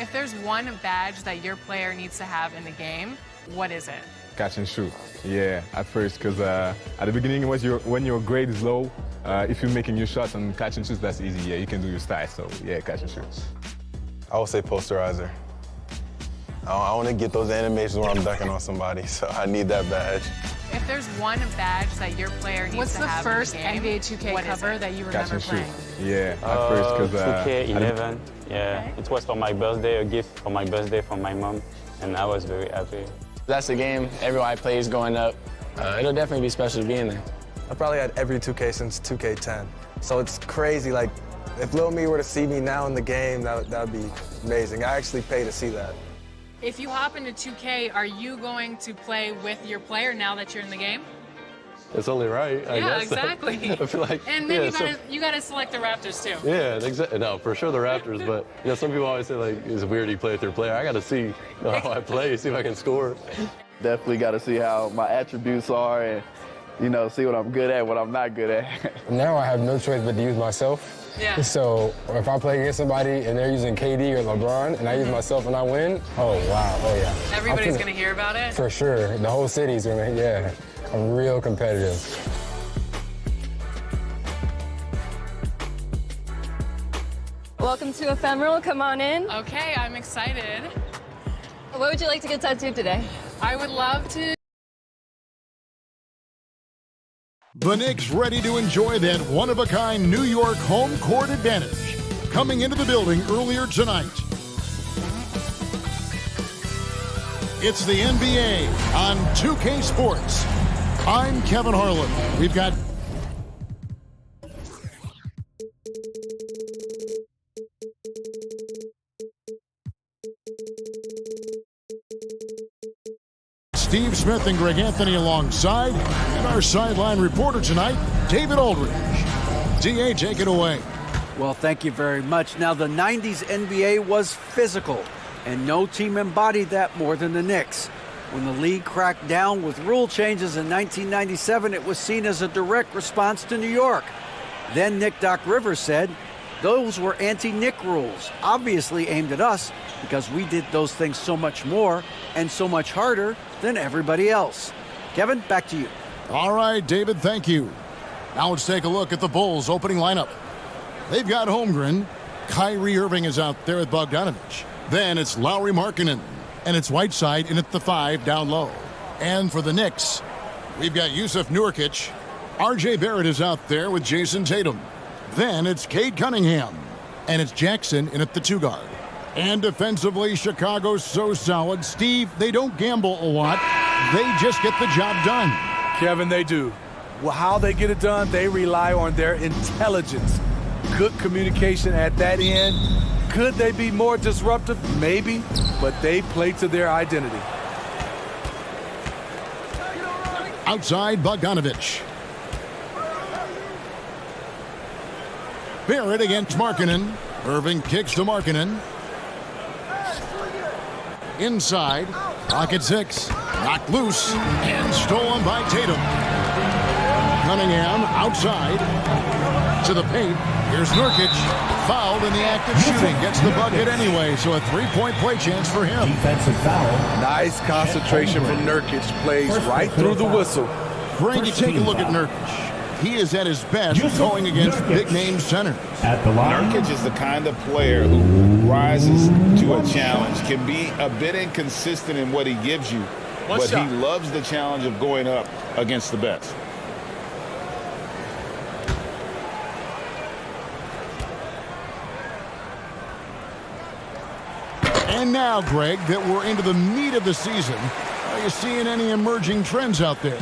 If there's one badge that your player needs to have in the game, what is it? Catch and shoot. Yeah, at first, because at the beginning, when your grade is low, if you're making your shots on catch and shoots, that's easy. Yeah, you can do your style. So yeah, catch and shoot. I would say posterizer. I want to get those animations where I'm dunking on somebody, so I need that badge. If there's one badge that your player needs to have What's the in the game, first NBA 2K what is cover it? that you Catch remember and shoot. playing? Yeah, at first, because 2K11. Yeah, it was for my birthday, a gift for my birthday from my mom, and I was very happy. That's the game everybody plays growing up. It'll definitely be special to be in there. I probably had every 2K since 2K10. So it's crazy, like, if Lil Me were to see me now in the game, that would be amazing. I actually pay to see that. If you hop into 2K, are you going to play with your player now that you're in the game? It's only right, I Yeah, guess. exactly. I feel like, And then yeah, you gotta select the Raptors too. yeah, exactly. No, for sure the Raptors, but you know, some people always say like, it's weird you play with your player. I got to see how I play, see if I can score. Definitely got to see how my attributes are and, see what I'm good at, what I'm not good at. Now I have no choice but to use myself. Yeah. So if I play against somebody and they're using KD or LeBron and I use myself and I win, oh, wow, oh, yeah. Everybody's gonna hear about it? For sure. The whole city's gonna, yeah. I'm real competitive. Welcome to Ephemeral. Come on in. Okay, I'm excited. What would you like to get tattooed today? I would love to. The Knicks ready to enjoy that one-of-a-kind New York home court advantage. Coming into the building earlier tonight. It's the NBA on 2K Sports. I'm Kevin Harlan. We've got Steve Smith and Greg Anthony alongside, and our sideline reporter tonight, David Aldridge. DA, take it away. Well, thank you very much. Now, the 90s NBA was physical, and no team embodied that more than the Knicks. When the league cracked down with rule changes in 1997, it was seen as a direct response to New York. Then Nick Doc Rivers said, those were anti-Nick rules, obviously aimed at us because we did those things so much more and so much harder than everybody else. Kevin, back to you. All right, David, thank you. Now let's take a look at the Bulls' opening lineup. They've got Holmgren. Kyrie Irving is out there with Bogdanovich. Then it's Lauri Markkanen. And it's Whiteside in at the 5 down low. And for the Knicks, we've got Yusuf Nurkic. RJ Barrett is out there with Jason Tatum. Then it's Cade Cunningham. And it's Jackson in at the 2 guard. And defensively, Chicago's so solid. Steve, they don't gamble a lot. They just get the job done. Kevin, they do. Well, how they get it done, they rely on their intelligence. Good communication at that end. Could they be more disruptive? Maybe, but they play to their identity. Outside, Bogdanovich. Barrett against Markkanen. Irving kicks to Markkanen. Inside, pocket 6, knocked loose, and stolen by Tatum. Cunningham outside to the paint. Here's Nurkic, fouled in the act of shooting. Gets the bucket anyway, so a 3-point play chance for him. Defensive foul. Nice concentration from Nurkic. Plays right through the whistle. Brady, take a look at Nurkic. He is at his best going against big-name centers. Nurkic is the kind of player who rises to a challenge, can be a bit inconsistent in what he gives you, but he loves the challenge of going up against the best. And now, Greg, that we're into the meat of the season, are you seeing any emerging trends out there?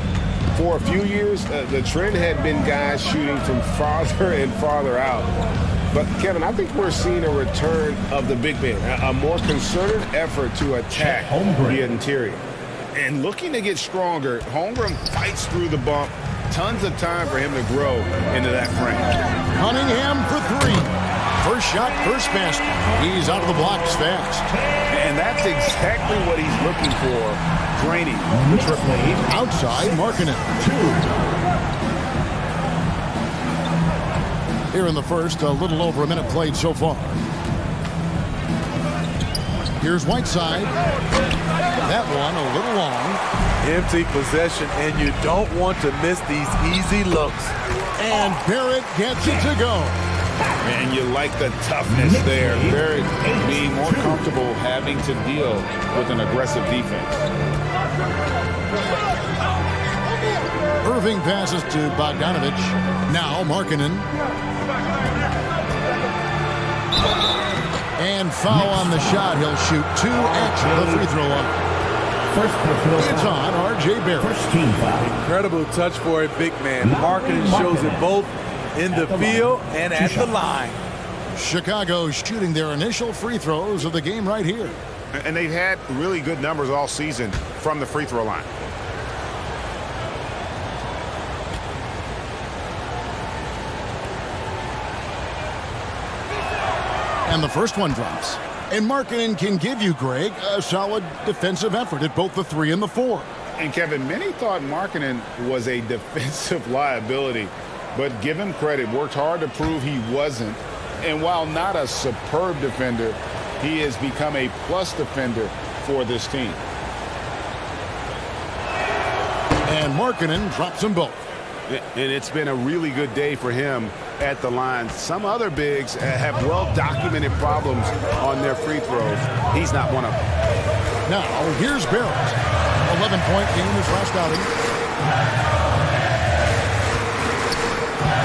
For a few years, the trend had been guys shooting from farther and farther out. But, Kevin, I think we're seeing a return of the big man, a more concerted effort to attack the interior. And looking to get stronger, Holmgren fights through the bump. Tons of time for him to grow into that frame. Cunningham for 3. First shot, first basket. He's out of the blocks fast. And that's exactly what he's looking for, draining the triple. Outside, Markkanen. 2. Here in the first, a little over a minute played so far. Here's Whiteside. That one a little long. Empty possession, and you don't want to miss these easy looks. And Barrett gets it to go. And you like the toughness there. Barrett being more comfortable having to deal with an aggressive defense. Irving passes to Bogdanovich. Now Markkanen. And foul on the shot. He'll shoot 2 at the free throw line. It's on R.J. Barrett. Incredible touch for a big man. Markkanen shows it both in the field and at the line. Chicago shooting their initial free throws of the game right here. And they've had really good numbers all season from the free throw line. And the first one drops. And Markkanen can give you, Greg, a solid defensive effort at both the 3 and the 4. And Kevin, many thought Markkanen was a defensive liability, but give him credit, worked hard to prove he wasn't. And while not a superb defender, he has become a plus defender for this team. And Markkanen drops them both. And it's been a really good day for him at the line. Some other bigs have well-documented problems on their free throws. He's not one of them. Now, here's Barrett. 11-point game his last outing.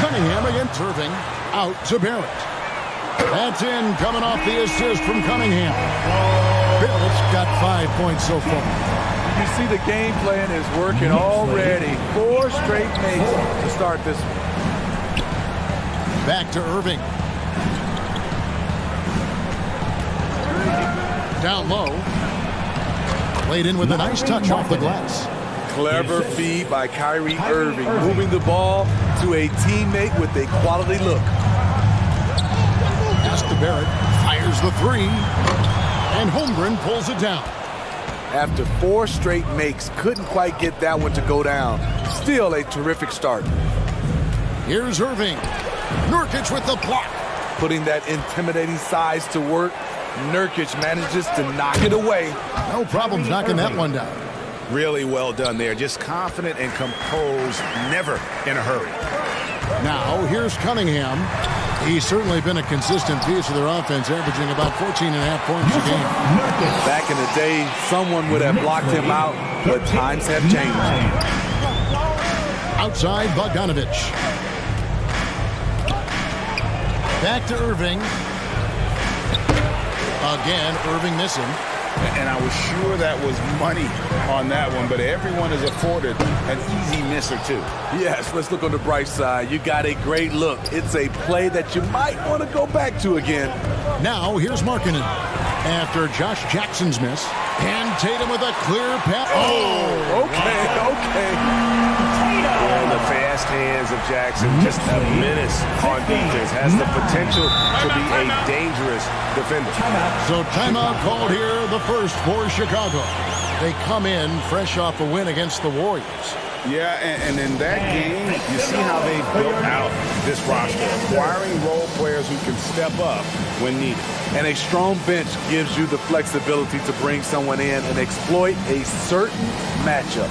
Cunningham against Irving. Out to Barrett. That's in, coming off the assist from Cunningham. Barrett's got 5 points so far. You see the game plan is working already. 4 straight makes to start this one. Back to Irving. Down low. Played in with a nice touch off the glass. Clever feed by Kyrie Irving, moving the ball to a teammate with a quality look. Pass to Barrett. Fires the 3. And Holmgren pulls it down. After 4 straight makes, couldn't quite get that one to go down. Still a terrific start. Here's Irving. Nurkic with the block. Putting that intimidating size to work. Nurkic manages to knock it away. No problems knocking that one down. Really well done there. Just confident and composed, never in a hurry. Now, here's Cunningham. He's certainly been a consistent piece of their offense, averaging about 14.5 points a game. Back in the day, someone would have blocked him out, but times have changed. Outside, Bogdanovich. Back to Irving. Again, Irving missing. And I was sure that was money on that one, but everyone is afforded an easy miss or 2. Yes, let's look on the bright side. You got a great look. It's a play that you might want to go back to again. Now, here's Markkanen. After Josh Jackson's miss. And Tatum with a clear pass. Oh, okay. And the fast hands of Jackson, just a menace on defense, has the potential to be a dangerous defender. So timeout called here, the first for Chicago. They come in fresh off a win against the Warriors. Yeah, and in that game, you see how they built out this roster, acquiring role players who can step up when needed. And a strong bench gives you the flexibility to bring someone in and exploit a certain matchup.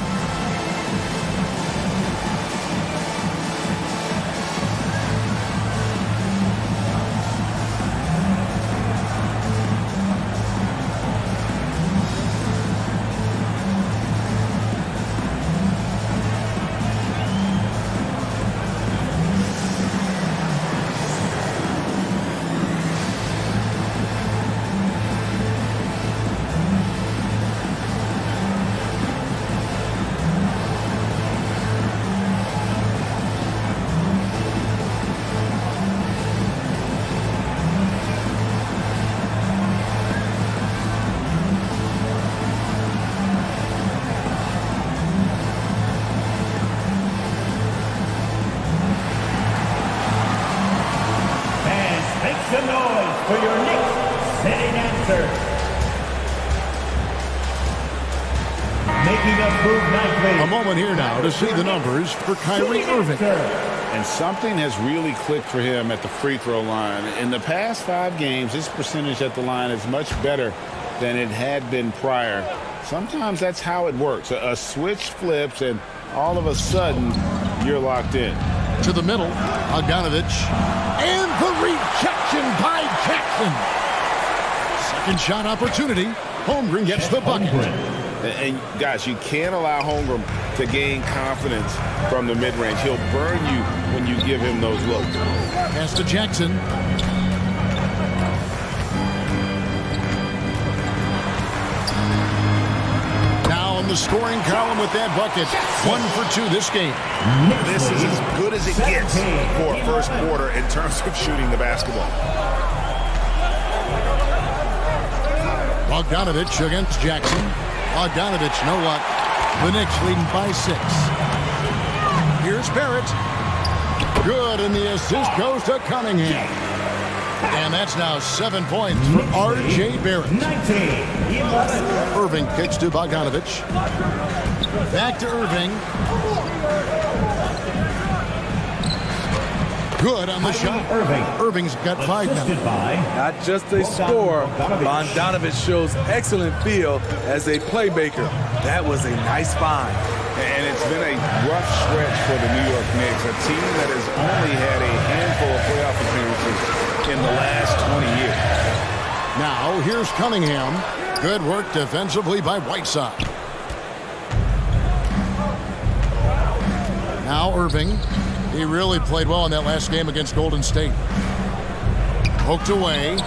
Some noise for your Knicks setting answer. Making us move nightly. A moment here now to see the numbers for Kyrie Irving. And something has really clicked for him at the free throw line. In the past 5 games, his percentage at the line is much better than it had been prior. Sometimes that's how it works. A switch flips, and all of a sudden, you're locked in. To the middle, Bogdanovich, and the rejection by Jackson. Second shot opportunity. Holmgren gets the bucket. And guys, you can't allow Holmgren to gain confidence from the mid-range. He'll burn you when you give him those looks. Pass to Jackson. Now on the scoring column with that bucket. 1 for 2 this game. This is as good as it gets for a first quarter in terms of shooting the basketball. Bogdanovich against Jackson. Bogdanovich, no luck. The Knicks leading by 6. Here's Barrett. Good, and the assist goes to Cunningham. And that's now 7 points for R.J. Barrett. Irving kicks to Bogdanovich. Back to Irving. Good on the shot. Irving's got 5 now. Not just a scorer, Bogdanovich shows excellent feel as a playmaker. That was a nice find. And it's been a rough stretch for the New York Knicks, a team that has only had a handful of playoff appearances in the last 20 years. Now, here's Cunningham. Good work defensively by Whiteside. Now Irving. He really played well in that last game against Golden State. Poked away.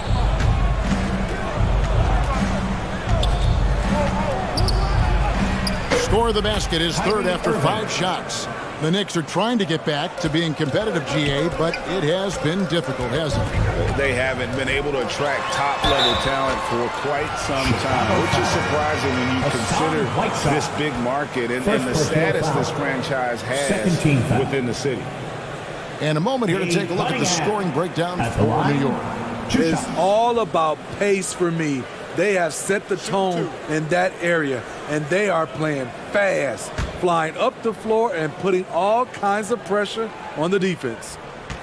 Score of the basket is third after 5 shots. The Knicks are trying to get back to being competitive, GA, but it has been difficult, hasn't it? They haven't been able to attract top-level talent for quite some time, which is surprising when you consider this big market and the status this franchise has within the city. And a moment here to take a look at the scoring breakdown for New York. It's all about pace for me. They have set the tone in that area, and they are playing fast, flying up the floor and putting all kinds of pressure on the defense.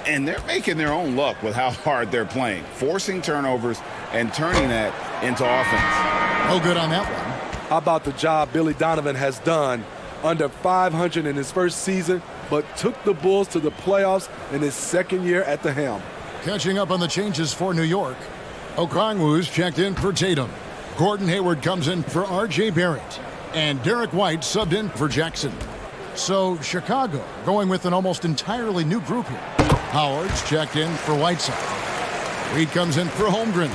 And they're making their own luck with how hard they're playing, forcing turnovers and turning that into offense. No good on that one. How about the job Billy Donovan has done? Under 500 in his first season, but took the Bulls to the playoffs in his second year at the helm. Catching up on the changes for New York. Okongwu's checked in for Tatum. Gordon Hayward comes in for R.J. Barrett. And Derek White subbed in for Jackson. So Chicago going with an almost entirely new group here. Howard's checked in for Whiteside. Reed comes in for Holmgren.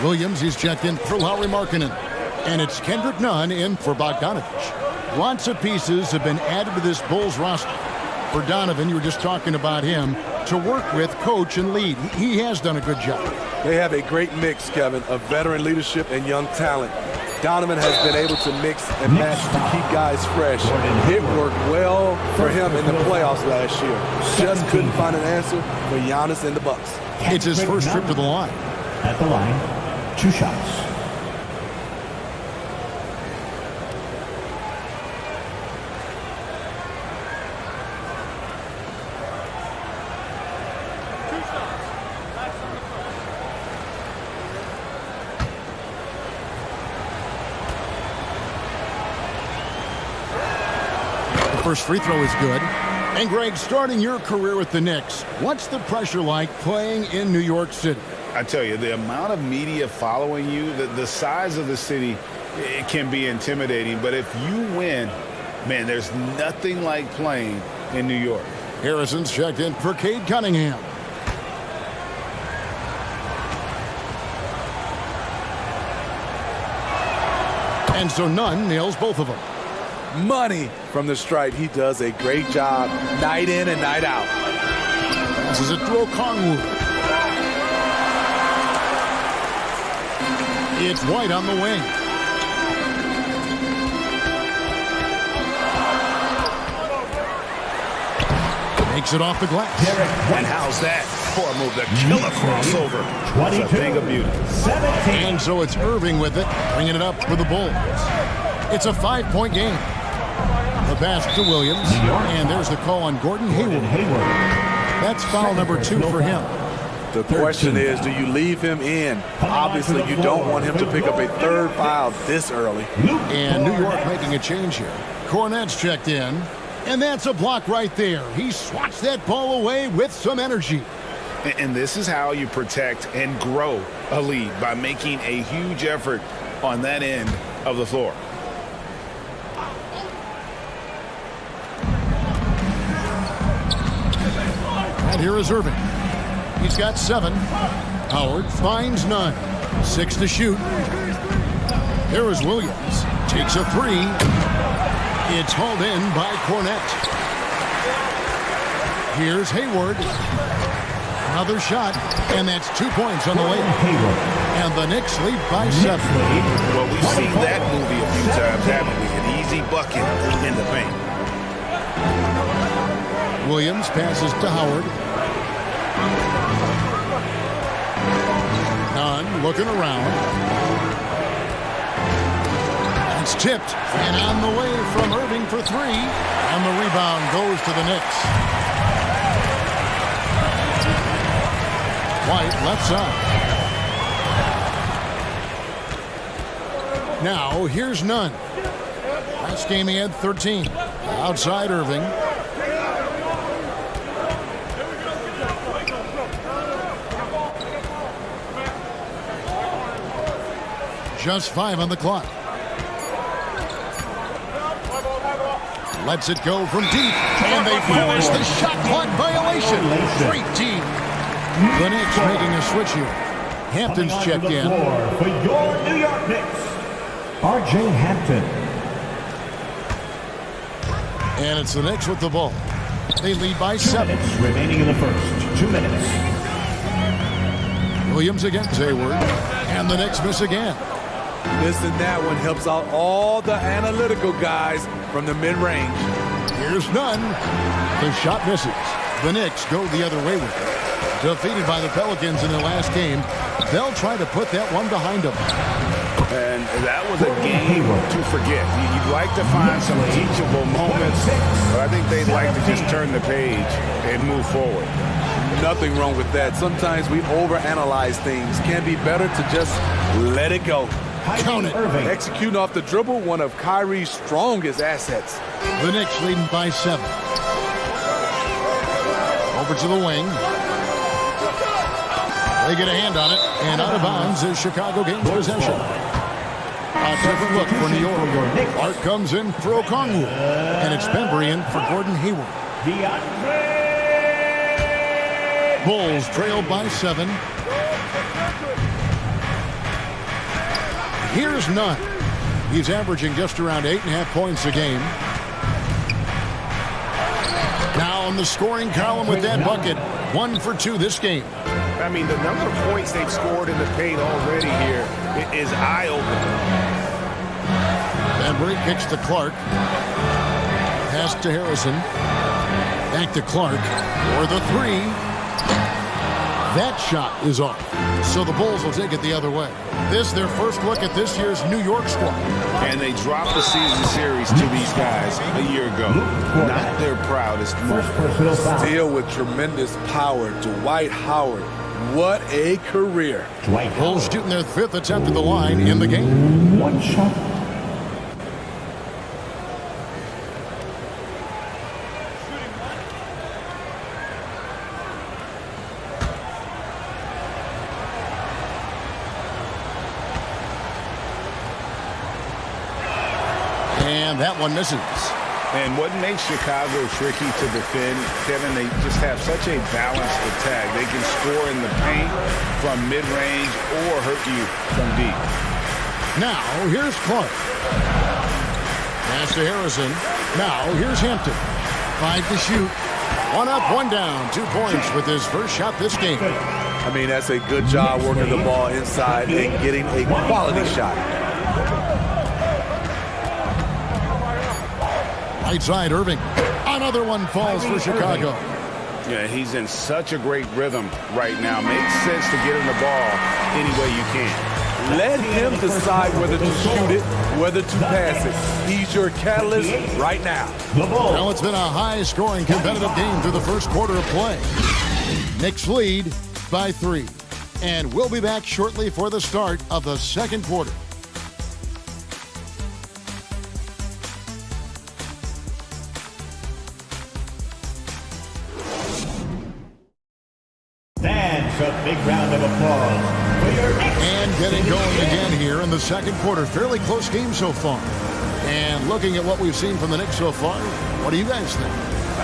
Williams, he's checked in for Lauri Markkanen. And it's Kendrick Nunn in for Bogdanovich. Lots of pieces have been added to this Bulls roster. For Donovan, you were just talking about him, to work with, coach, and lead. He has done a good job. They have a great mix, Kevin, of veteran leadership and young talent. Donovan has been able to mix and match to keep guys fresh. It worked well for him in the playoffs last year. Just couldn't find an answer for Giannis and the Bucks. It's his first trip to the line. At the line, 2 shots. First free throw is good. And Greg, starting your career with the Knicks, what's the pressure like playing in New York City? I tell you, the amount of media following you, the size of the city, it can be intimidating. But if you win, man, there's nothing like playing in New York. Harrison's checked in for Cade Cunningham. And so Nunn nails both of them. Money from the stripe. He does a great job night in and night out. Passes it to Okongwu. It's White on the wing. Makes it off the glass. And how's that for a move? The killer crossover. It's a thing of beauty. And so it's Irving with it, bringing it up for the Bulls. It's a 5-point game. The pass to Williams, and there's the call on Gordon Hayward. That's foul number 2 for him. The question is, do you leave him in? Obviously, you don't want him to pick up a third foul this early. And New York making a change here. Cornette's checked in, and that's a block right there. He swats that ball away with some energy. And this is how you protect and grow a lead, by making a huge effort on that end of the floor. And here is Irving. He's got 7. Howard finds none. 6 to shoot. Here is Williams. Takes a 3. It's hauled in by Cornette. Here's Hayward. Another shot, and that's 2 points on the way. And the Knicks lead by 7. Well, we've seen that movie a few times, haven't we? An easy bucket in the paint. Williams passes to Howard. Nunn looking around. It's tipped, and on the way from Irving for 3. And the rebound goes to the Knicks. White left side. Now here's Nunn. Last game he had 13. Outside Irving. Just 5 on the clock. Lets it go from deep, and they force the shot clock violation. Great team. The Knicks making a switch here. Hampton's checked in. For your New York Knicks, R.J. Hampton. And it's the Knicks with the ball. They lead by 7. 2 minutes remaining in the first. 2 minutes. Williams against Hayward, and the Knicks miss again. Missing that one helps out all the analytical guys from the mid-range. Here's Nunn. The shot misses. The Knicks go the other way with it. Defeated by the Pelicans in their last game, they'll try to put that one behind them. And that was a game to forget. You'd like to find some teachable moments, but I think they'd like to just turn the page and move forward. Nothing wrong with that. Sometimes we overanalyze things. Can be better to just let it go. Count it. Executing off the dribble, one of Kyrie's strongest assets. The Knicks leading by 7. Over to the wing. They get a hand on it, and out of bounds is Chicago gains possession. A different look for New York. Art comes in for Okongwu, and it's Bembry in for Gordon Hayward. Bulls trailed by 7. Here's Nunn. He's averaging just around 8.5 points a game. Now on the scoring column with that bucket. 1 for 2 this game. I mean, the number of points they've scored in the paint already here is eye-opening. Bembry kicks to Clark. Pass to Harrison. Back to Clark for the 3. That shot is off. So the Bulls will take it the other way. This their first look at this year's New York squad. And they dropped the season series to these guys a year ago. Not their proudest moment. Still with tremendous power, Dwight Howard. What a career. Bulls shooting their 5th attempt at the line in the game. 1 shot. And that one misses. And what makes Chicago tricky to defend, Kevin, they just have such a balanced attack. They can score in the paint from mid-range or hurt you from deep. Now, here's Clark. Pass to Harrison. Now, here's Hampton. 5 to shoot. 1 up, 1 down. 2 points with his first shot this game. I mean, that's a good job working the ball inside and getting a quality shot. Right side, Irving. Another one falls for Chicago. Yeah, he's in such a great rhythm right now. Makes sense to get him the ball any way you can. Let him decide whether to shoot it, whether to pass it. He's your catalyst right now. Well, it's been a high-scoring competitive game through the first quarter of play. Knicks lead by 3. And we'll be back shortly for the start of the second quarter. Dance a big round of applause for your next. And getting going again here in the second quarter. Fairly close game so far. And looking at what we've seen from the Knicks so far, what do you guys think?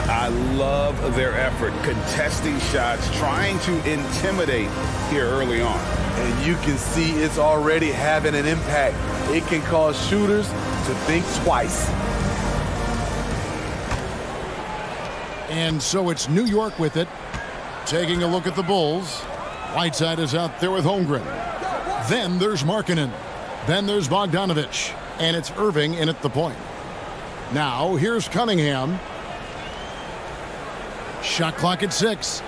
I love their effort, contesting shots, trying to intimidate here early on. And you can see it's already having an impact. It can cause shooters to think twice. And so it's New York with it. Taking a look at the Bulls. Whiteside is out there with Holmgren. Then there's Markkanen. Then there's Bogdanovic. And it's Irving in at the point. Now here's Cunningham. Shot clock at 6.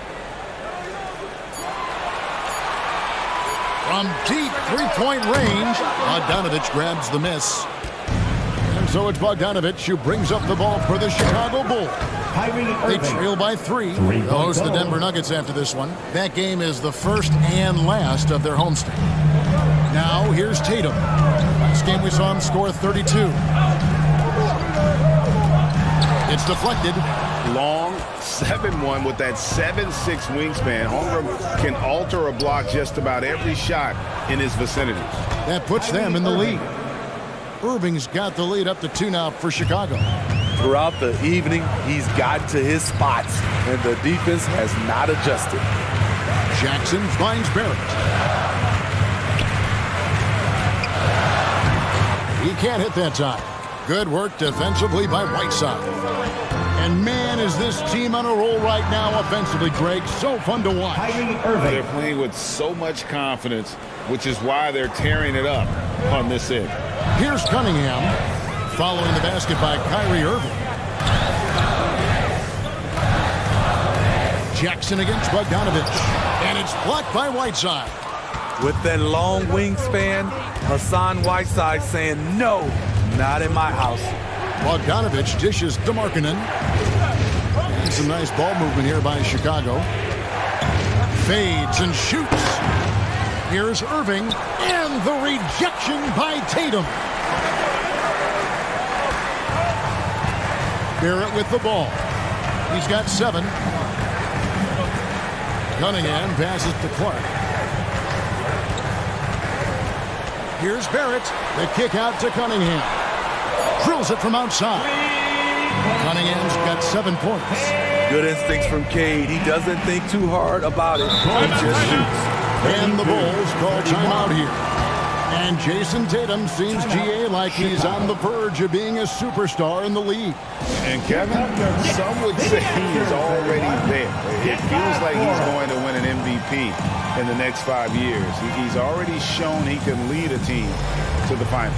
From deep three-point range, Bogdanovic grabs the miss. And so it's Bogdanovic who brings up the ball for the Chicago Bulls. They trail by 3. They'll host the Denver Nuggets after this one. That game is the first and last of their homestand. Now here's Tatum. Last game we saw him score 32. It's deflected. Long 7-1 with that 7'6" wingspan. Holmgren can alter a block just about every shot in his vicinity. That puts them in the lead. Irving's got the lead up to 2 now for Chicago. Throughout the evening, he's gotten to his spots, and the defense has not adjusted. Jackson finds Barrett. He can't hit that time. Good work defensively by Whiteside. And man, is this team on a roll right now offensively, Greg. So fun to watch. They're playing with so much confidence, which is why they're tearing it up on this end. Here's Cunningham, following the basket by Kyrie Irving. Jackson against Bogdanovic, and it's blocked by Whiteside. With that long wingspan, Hassan Whiteside saying, no, not in my house. Bogdanovic dishes to Markkanen. And some nice ball movement here by Chicago. Fades and shoots. Here's Irving, and the rejection by Tatum. Barrett with the ball. He's got 7. Cunningham passes to Clark. Here's Barrett. The kick out to Cunningham. Drills it from outside. Cunningham's got 7 points. Good instincts from Cade. He doesn't think too hard about it. He just shoots. And the Bulls call timeout here. And Jason Tatum seems, GA, like he's on the verge of being a superstar in the league. And Kevin, some would say he is already there. It feels like he's going to win an MVP in the next 5 years. He's already shown he can lead a team to the final.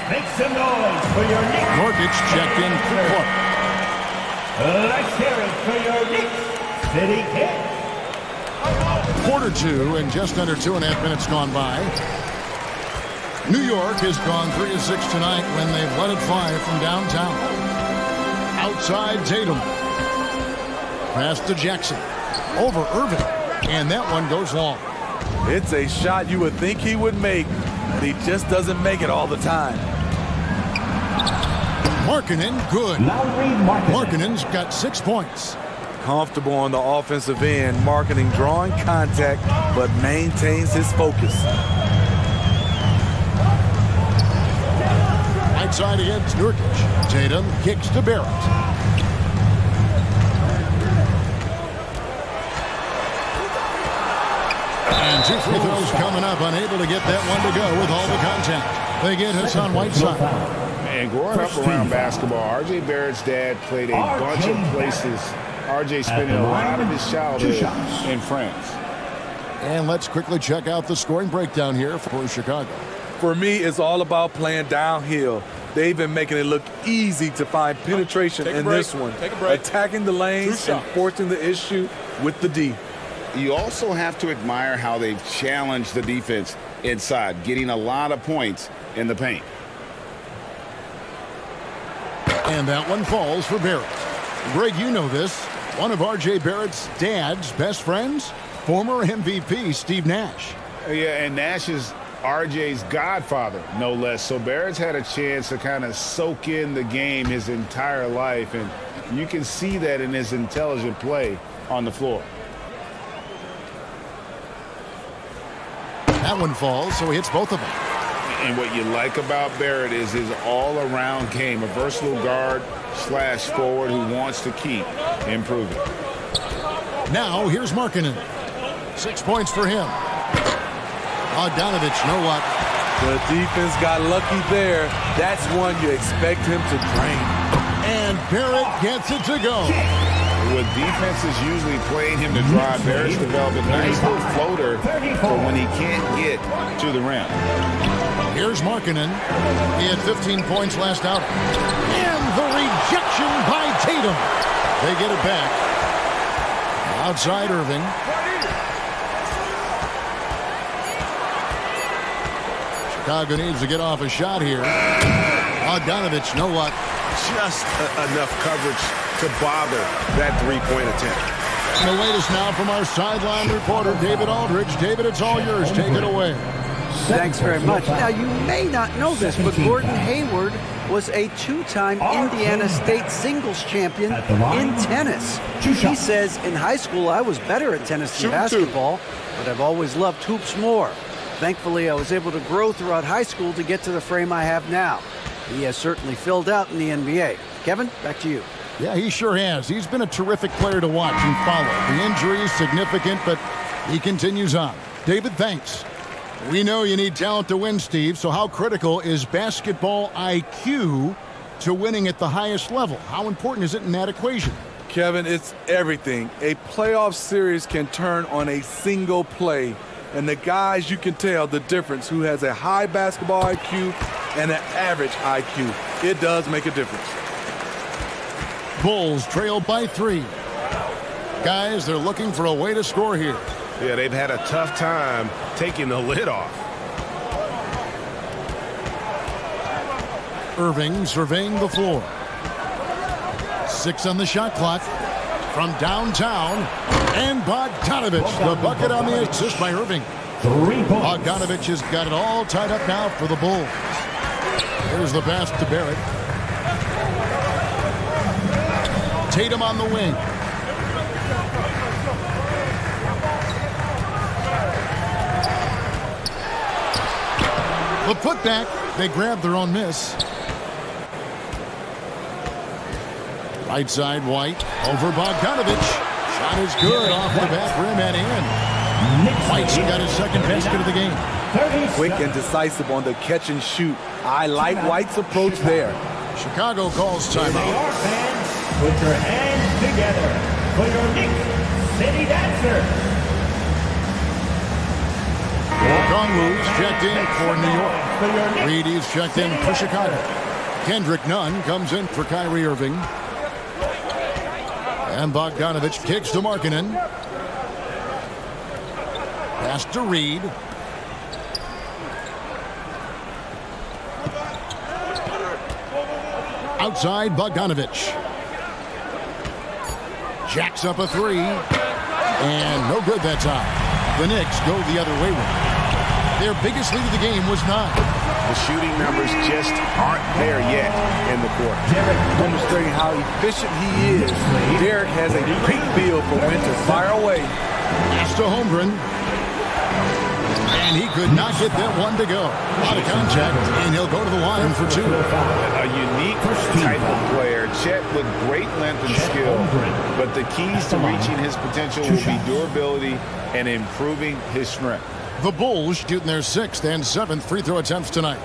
Make some noise for your Knicks. Nurkic checked in for Clark. Let's hear it for your Knicks City Kicks. Quarter 2 and just under 2.5 minutes gone by. New York has gone 3 of 6 tonight when they've let it fly from downtown. Outside Tatum. Pass to Jackson. Over Irving. And that one goes long. It's a shot you would think he would make, but he just doesn't make it all the time. Markkanen, good. Lauri Markkanen. Markkanen's got 6 points. Comfortable on the offensive end, Marketing drawing contact, but maintains his focus. Right side against Nurkic. Tatum kicks to Barrett. And 2 free throws coming up, unable to get that one to go with all the contact. They get Hassan Whiteside. And growing up around basketball, R.J. Barrett's dad played a bunch of places. R.J. spending a lot of his childhood in France. And let's quickly check out the scoring breakdown here for Chicago. For me, it's all about playing downhill. They've been making it look easy to find penetration in this one. Attacking the lanes and forcing the issue with the D. You also have to admire how they've challenged the defense inside, getting a lot of points in the paint. And that one falls for Barrett. Greg, you know this. One of R.J. Barrett's dad's best friends, former MVP Steve Nash. Yeah, and Nash is R.J.'s godfather, no less. So Barrett's had a chance to kind of soak in the game his entire life, and you can see that in his intelligent play on the floor. That one falls, so he hits both of them. And what you like about Barrett is his all-around game, a versatile guard / forward who wants to keep improving. Now here's Markkanen. 6 points for him. Bogdanovich, know what? The defense got lucky there. That's one you expect him to drain. And Barrett gets it to go. With defenses usually playing him to drive, Barrett's developed a nice little floater for when he can't get to the rim. Here's Markkanen. He had 15 points last out. And the rejection by Tatum. They get it back. Outside Irving. Chicago needs to get off a shot here. Bogdanovich, know what? Just enough coverage to bother that three-point attempt. And the latest now from our sideline reporter, David Aldridge. David, it's all yours. Take it away. Thanks very much. Now, you may not know this, but Gordon Hayward was a 2-time Indiana State singles champion in tennis. He says, in high school, I was better at tennis than basketball, but I've always loved hoops more. Thankfully, I was able to grow throughout high school to get to the frame I have now. He has certainly filled out in the NBA. Kevin, back to you. Yeah, he sure has. He's been a terrific player to watch and follow. The injury is significant, but he continues on. David, thanks. We know you need talent to win, Steve, so how critical is basketball IQ to winning at the highest level? How important is it in that equation? Kevin, it's everything. A playoff series can turn on a single play. And the guys, you can tell the difference who has a high basketball IQ and an average IQ. It does make a difference. Bulls trail by 3. Guys, they're looking for a way to score here. Yeah, they've had a tough time taking the lid off. Irving surveying the floor. 6 on the shot clock. From downtown, and Bogdanovich, the bucket on the assist by Irving. Bogdanovich has got it all tied up now for the Bulls. Here's the pass to Barrett. Tatum on the wing. The putback, they grab their own miss. Right side, White over Bogdanovich. Shot is good off the back rim and in. White's got his second basket of the game. Quick and decisive on the catch and shoot. I like White's approach there. Chicago calls timeout. Fans, put your hands together for your Knicks City Dancer. Okongwu's checked in for New York. Reedy's checked in for Chicago. Kendrick Nunn comes in for Kyrie Irving. And Bogdanovich kicks to Markkanen. Pass to Reed. Outside, Bogdanovich. Jacks up a 3. And no good that time. The Knicks go the other way with it. Their biggest lead of the game was 9. The shooting numbers just aren't there yet in the quarter. Demonstrating how efficient he is. Derek has a great feel for when to fire away. Pass to Holmgren. And he could not get that one to go. Out of contact, and he'll go to the line for two. A unique type of player. Chet with great length and skill. But the keys to reaching his potential will be durability and improving his strength. The Bulls shooting their 6th and 7th free throw attempts tonight.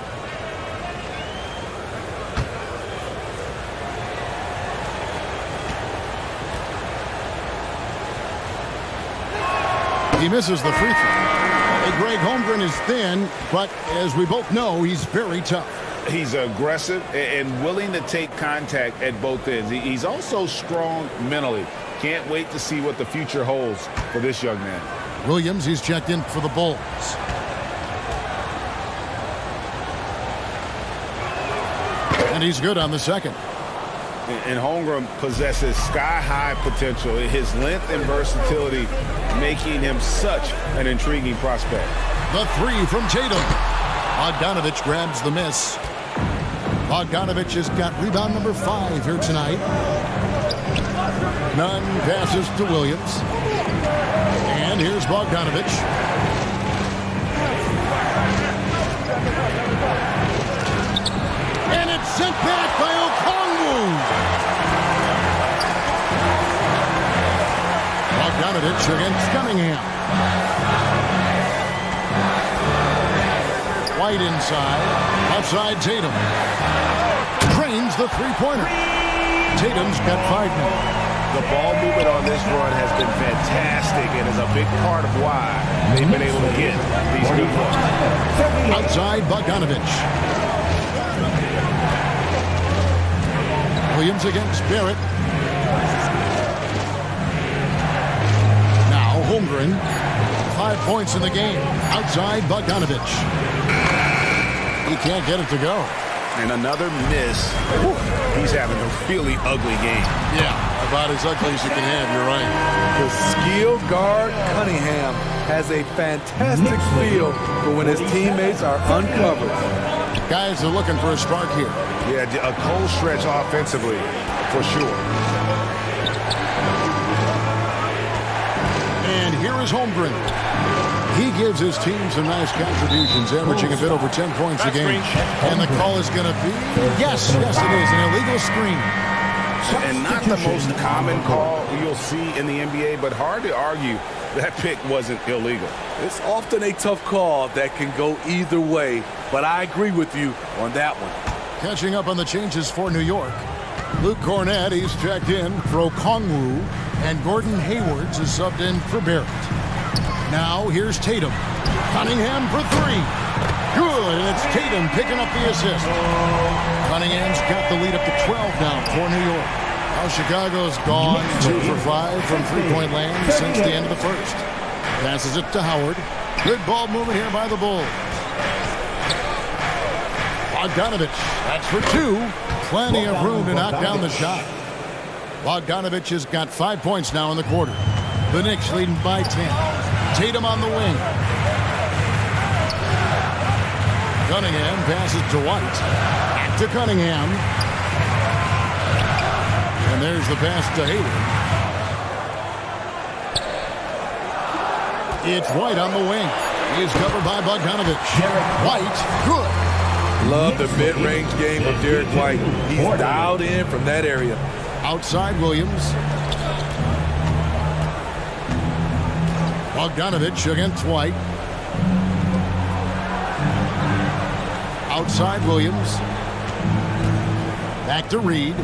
He misses the free throw. Greg Holmgren is thin, but as we both know, he's very tough. He's aggressive and willing to take contact at both ends. He's also strong mentally. Can't wait to see what the future holds for this young man. Williams, he's checked in for the Bulls. And he's good on the second. And Holmgren possesses sky-high potential. His length and versatility making him such an intriguing prospect. The three from Tatum. Bogdanovich grabs the miss. Bogdanovich has got rebound number 5 here tonight. Nunn passes to Williams. And here's Bogdanovich. And it's sent back by Okongwu. Bogdanovich against Cunningham. White inside. Outside Tatum. Drains the three-pointer. Tatum's got 5 now. The ball movement on this run has been fantastic and is a big part of why they've been able to get these good looks. Outside Bogdanovich. Williams against Barrett. Now Holmgren. 5 points in the game. Outside Bogdanovich. He can't get it to go. And another miss. He's having a really ugly game. Yeah, about as ugly as you can have, you're right. The skilled guard Cunningham has a fantastic feel for when his teammates are uncovered. Guys are looking for a spark here. Yeah, a cold stretch offensively, for sure. And here is Holmgren. He gives his team some nice contributions, averaging a bit over 10 points a game. And the call is going to be, yes, it is, an illegal screen. And not the most common call you'll see in the NBA, but hard to argue that pick wasn't illegal. It's often a tough call that can go either way, but I agree with you on that one. Catching up on the changes for New York. Luke Cornett, he's checked in for Okongwu, and Gordon Haywards is subbed in for Barrett. Now here's Tatum. Cunningham for 3. Good, and it's Tatum picking up the assist. Cunningham's got the lead up to 12 now for New York. Now Chicago's gone 2 for 5 from three-point land since the end of the first. Passes it to Howard. Good ball movement here by the Bulls. Bogdanovich, that's for 2. Plenty of room to knock down the shot. Bogdanovich has got 5 points now in the quarter. The Knicks leading by 10. Tatum on the wing. Cunningham passes to White. Back to Cunningham. And there's the pass to Hayward. It's White on the wing. He's covered by Bogdanovich. White, good. Love the mid-range game of Derek White. He's dialed in from that area. Outside Williams. Bogdanovich against White. Outside Williams. Back to Reed.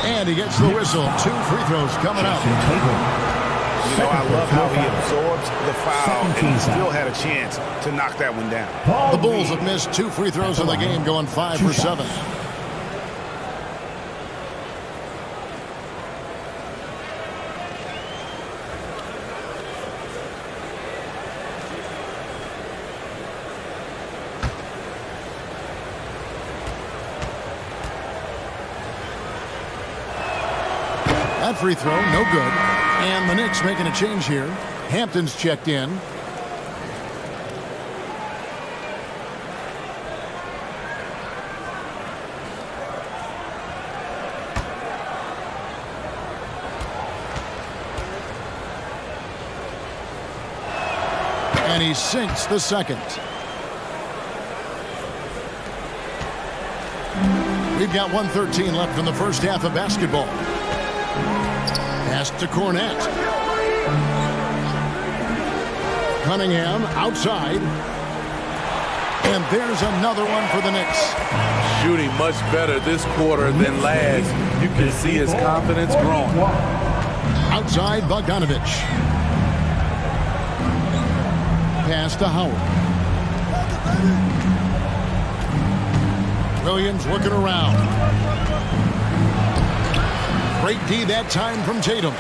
And he gets the whistle. 2 free throws coming up. You know, I love how he absorbs the foul and he still had a chance to knock that one down. The Bulls have missed 2 free throws in the game, going 5 for 7. That free throw, no good. And the Knicks making a change here. Hampton's checked in. And he sinks the second. We've got 1:13 left in the first half of basketball. Pass to Cornette. Cunningham outside. And there's another one for the Knicks. Shooting much better this quarter than last. You can see his confidence growing. Outside Bogdanovich. Pass to Howard. Williams looking around. Great D that time from Tatum.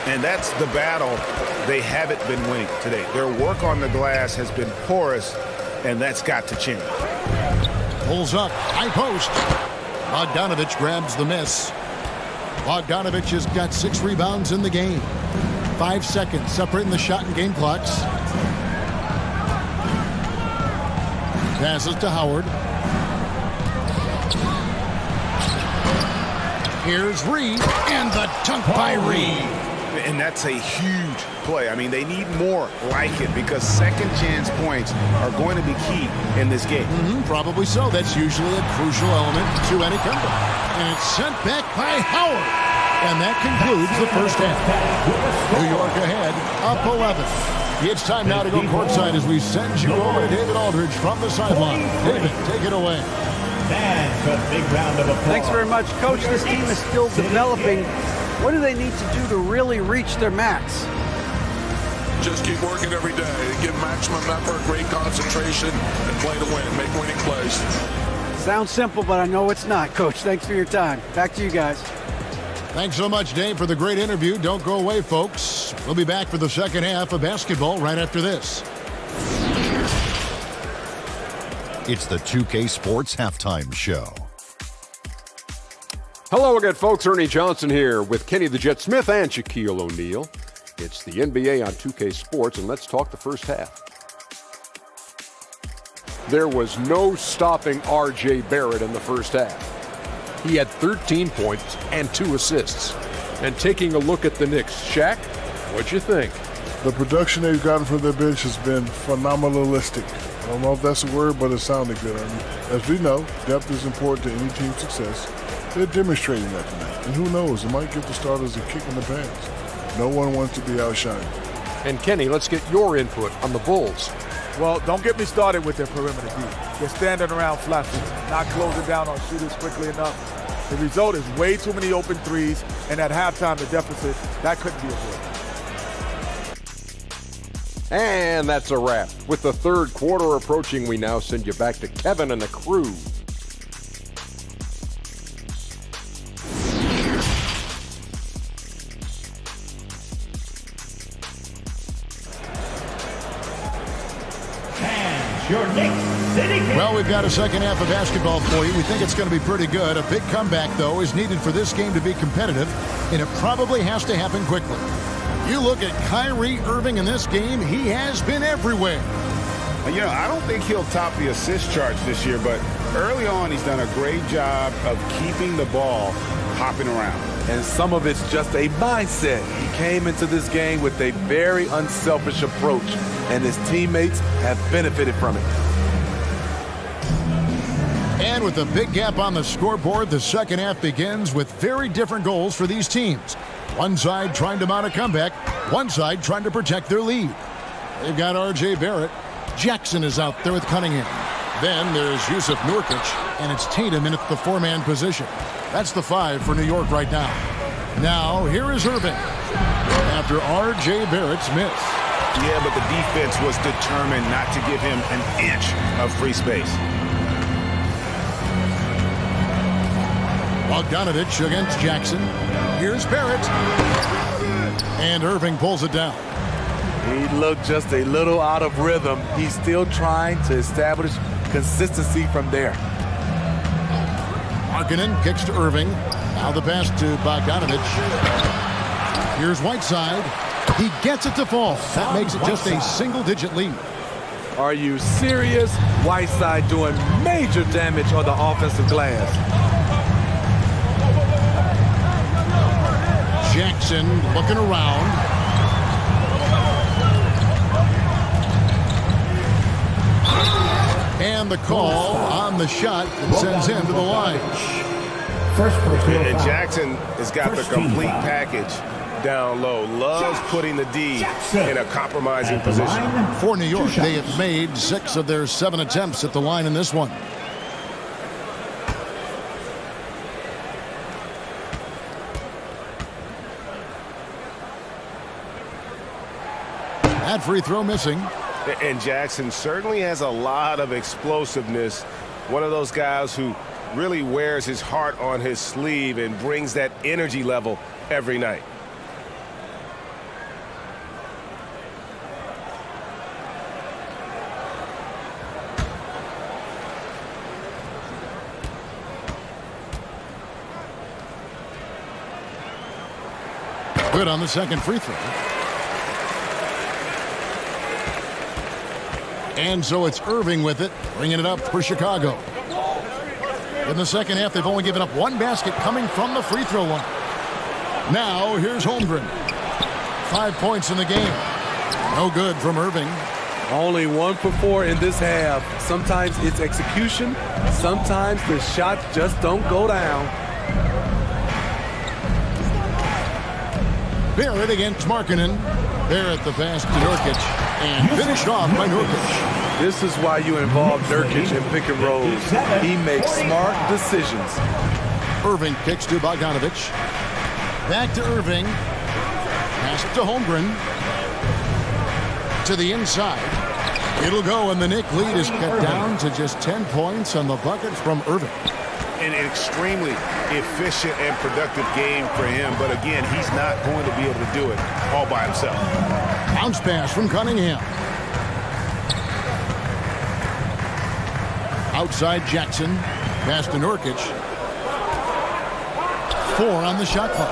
And that's the battle they haven't been winning today. Their work on the glass has been porous, and that's got to change. Pulls up, high post. Bogdanovich grabs the miss. Bogdanovich has got 6 rebounds in the game. 5 seconds separating the shot and game clocks. Passes to Howard. Here's Reed, and the dunk by Reed. And that's a huge play. I mean, they need more like it because second chance points are going to be key in this game. Probably so. That's usually a crucial element to any comeback. And it's sent back by Howard. And that concludes the first half. New York ahead, up 11. It's time now to go courtside as we send you over to David Aldridge from the sideline. David, take it away. Thanks very much, Coach. This team is still developing. What do they need to do to really reach their max? Just keep working every day. Give maximum effort, great concentration, and play to win. Make winning plays. Sounds simple, but I know it's not, Coach. Thanks for your time. Back to you guys. Thanks so much, Dave, for the great interview. Don't go away, folks. We'll be back for the second half of basketball right after this. It's the 2K Sports Halftime Show. Hello again, folks. Ernie Johnson here with Kenny the Jet Smith and Shaquille O'Neal. It's the NBA on 2K Sports, and let's talk the first half. There was no stopping R.J. Barrett in the first half. He had 13 points and 2 assists. And taking a look at the Knicks, Shaq, what'd you think? The production they've gotten from their bench has been phenomenalistic. I don't know if that's a word, but it sounded good. As we know, depth is important to any team's success. They're demonstrating that tonight. And who knows, it might give the starters a kick in the pants. No one wants to be outshined. And Kenny, let's get your input on the Bulls. Well, don't get me started with their perimeter D. They're standing around flat-footed, not closing down on shooters quickly enough. The result is way too many open threes, and at halftime, the deficit, that couldn't be avoided. And that's a wrap. With the third quarter approaching, we now send you back to Kevin and the crew. Well, we've got a second half of basketball for you. We think it's going to be pretty good. A big comeback, though, is needed for this game to be competitive, and it probably has to happen quickly. You look at Kyrie Irving in this game, he has been everywhere. You know, I don't think he'll top the assist charge this year, but early on he's done a great job of keeping the ball hopping around. And some of it's just a mindset. He came into this game with a very unselfish approach, and his teammates have benefited from it. And with a big gap on the scoreboard, the second half begins with very different goals for these teams. One side trying to mount a comeback, one side trying to protect their lead. They've got R.J. Barrett. Jackson is out there with Cunningham. Then there's Yusuf Nurkic, and it's Tatum in at the four-man position. That's the 5 for New York right now. Now, here is Irving after R.J. Barrett's miss. Yeah, but the defense was determined not to give him an inch of free space. Bogdanovich against Jackson. Here's Barrett. And Irving pulls it down. He looked just a little out of rhythm. He's still trying to establish consistency from there. Markkanen kicks to Irving. Now the pass to Bogdanovich. Here's Whiteside. He gets it to fall. That makes it just a single-digit lead. Are you serious? Whiteside doing major damage on the offensive glass. Jackson looking around. on the call on the shot that sends him to the line. First personal And foul. Jackson has got the First team complete foul. package down low. Loves putting the D in a compromising position. For New York, they have made 6 of their 7 attempts at the line in this one. That free throw missing. And Jackson certainly has a lot of explosiveness. One of those guys who really wears his heart on his sleeve and brings that energy level every night. Good on the second free throw. And so it's Irving with it, bringing it up for Chicago. In the second half, they've only given up 1 basket coming from the free throw line. Now, here's Holmgren. 5 points in the game. No good from Irving. Only 1 for 4 in this half. Sometimes it's execution. Sometimes the shots just don't go down. Barrett against Markkanen. Barrett the pass to Nurkic. And finished off by Nurkic. This is why you involve Nurkic in pick and rolls. He makes smart decisions. Irving kicks to Bogdanovic. Back to Irving. Pass to Holmgren. To the inside. It'll go, and the Knick lead is cut down to just 10 points on the bucket from Irving. An extremely efficient and productive game for him, but again, he's not going to be able to do it all by himself. Bounce pass from Cunningham. Outside Jackson. Pass to Nurkic. 4 on the shot clock.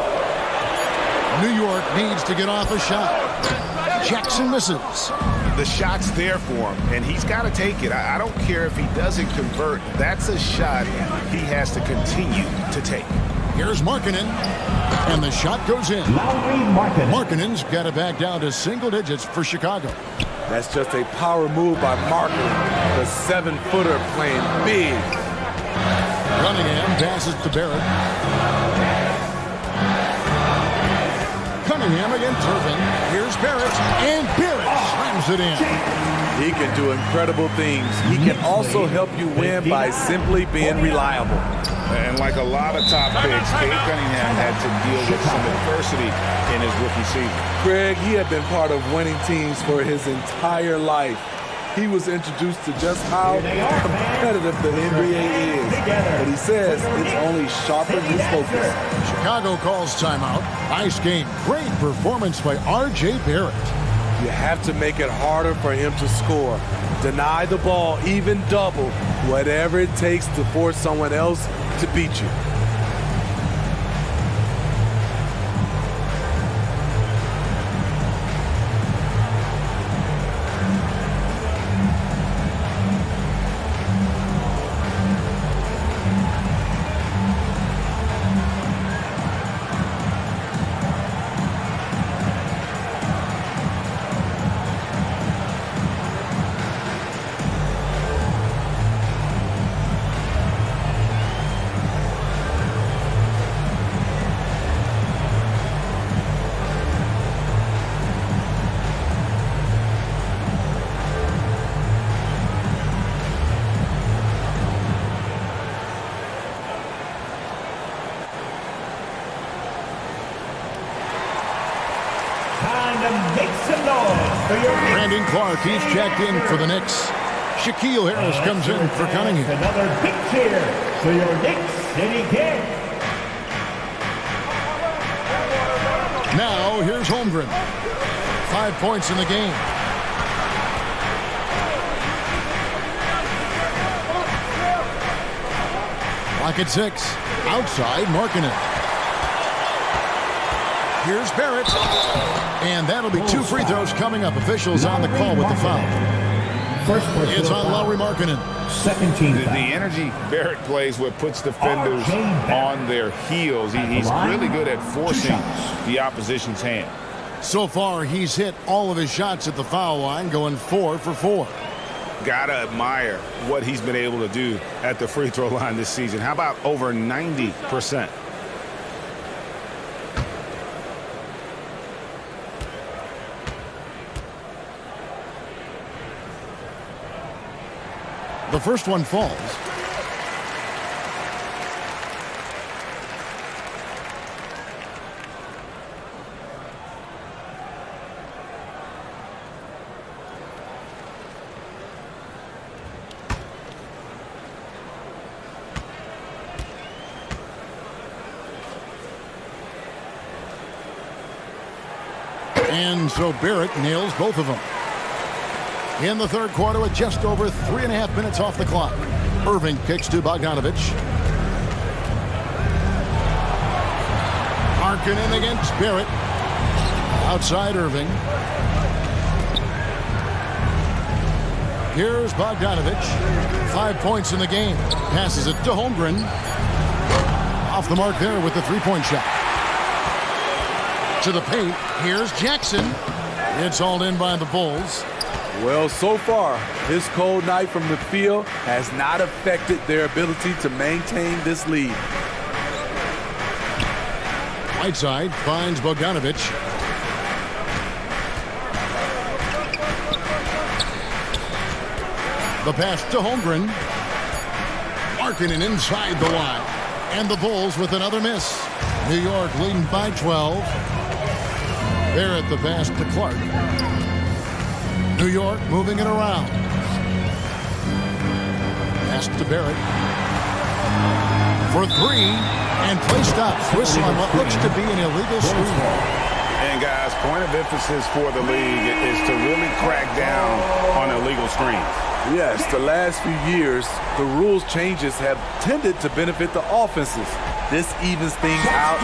New York needs to get off a shot. Jackson misses. The shot's there for him, and he's got to take it. I don't care if he doesn't convert. That's a shot he has to continue to take. Here's Markkanen, and the shot goes in. Markkanen's got it back down to single digits for Chicago. That's just a power move by Markkanen, the 7-footer playing big. Cunningham passes to Barrett. Cunningham against Irving. Here's Barrett, and Barrett slams it in. He can do incredible things. He can also help you win by simply being reliable. And like a lot of top picks, Cade Cunningham had to deal with some adversity in his rookie season. Greg, he had been part of winning teams for his entire life. He was introduced to just how competitive the NBA is. But he says it's only sharpened his focus. Chicago calls timeout. Nice game. Great performance by R.J. Barrett. You have to make it harder for him to score. Deny the ball, even double, whatever it takes to force someone else to beat you. Brandon Clark, he's checked in for the Knicks. Shaquille Harris comes in for Cunningham. Another big cheer to your Knicks City Kid. Now, here's Holmgren. 5 points in the game. Clock at 6. Outside, Markkanen. Here's Barrett. And that'll be 2 free throws coming up. Officials on the call with the foul. It's on Lauri Markkanen. Second team. The energy Barrett plays with puts defenders on their heels. He's really good at forcing the opposition's hand. So far, he's hit all of his shots at the foul line, going 4 for 4. Gotta admire what he's been able to do at the free throw line this season. How about over 90%? The first one falls. And so Barrett nails both of them. In the third quarter with just over 3.5 minutes off the clock. Irving kicks to Bogdanovic. Markkanen against Barrett. Outside Irving. Here's Bogdanovic. 5 points in the game. Passes it to Holmgren. Off the mark there with the three-point shot. To the paint. Here's Jackson. It's hauled in by the Bulls. Well, so far, this cold night from the field has not affected their ability to maintain this lead. Whiteside finds Bogdanovic. The pass to Holmgren. Markkanen inside the line. And the Bulls with another miss. New York leading by 12. Barrett the pass to Clark. New York moving it around. Pass to Barrett. For three. And play stops. Whistle on what looks to be an illegal screen. And guys, point of emphasis for the league is to really crack down on illegal screens. Yes, the last few years, the rules changes have tended to benefit the offenses. This evens things out.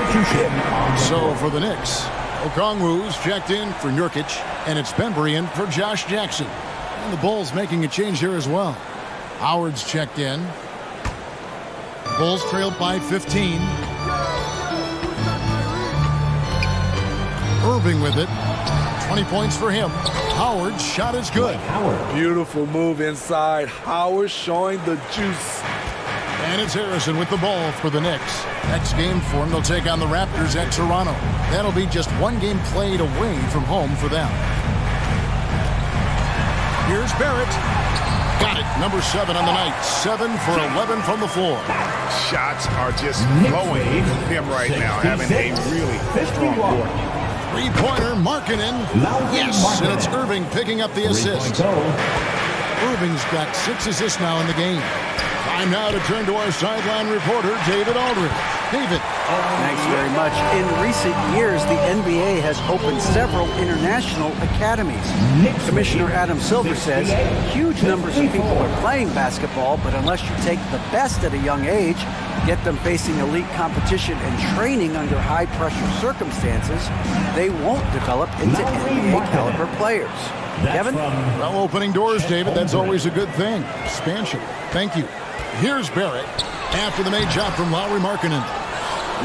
So for the Knicks, Okongwu's checked in for Nurkic, and it's Bembry in for Josh Jackson. And the Bulls making a change here as well. Howard's checked in. Bulls trailed by 15. Irving with it. 20 points for him. Howard's shot is good. Beautiful move inside. Howard showing the juice. And it's Harrison with the ball for the Knicks. Next game for them, they'll take on the Raptors at Toronto. That'll be just one game played away from home for them. Here's Barrett. Got it. Number 7 on the night. 7 for 11 from the floor. Shots are just flowing from him right now, having a really strong quarter. Three-pointer, Markkanen. Yes, and it's Irving picking up the assist. Irving's got 6 assists now in the game. Time now to turn to our sideline reporter, David Aldridge. David. Thanks very much. In recent years, the NBA has opened several international academies. Commissioner Adam Silver says huge numbers of people are playing basketball, but unless you take the best at a young age, get them facing elite competition and training under high-pressure circumstances, they won't develop into NBA-caliber players. Kevin? Well, opening doors, David. That's always a good thing. Expansion. Thank you. Here's Barrett after the made shot from Lauri Markkanen.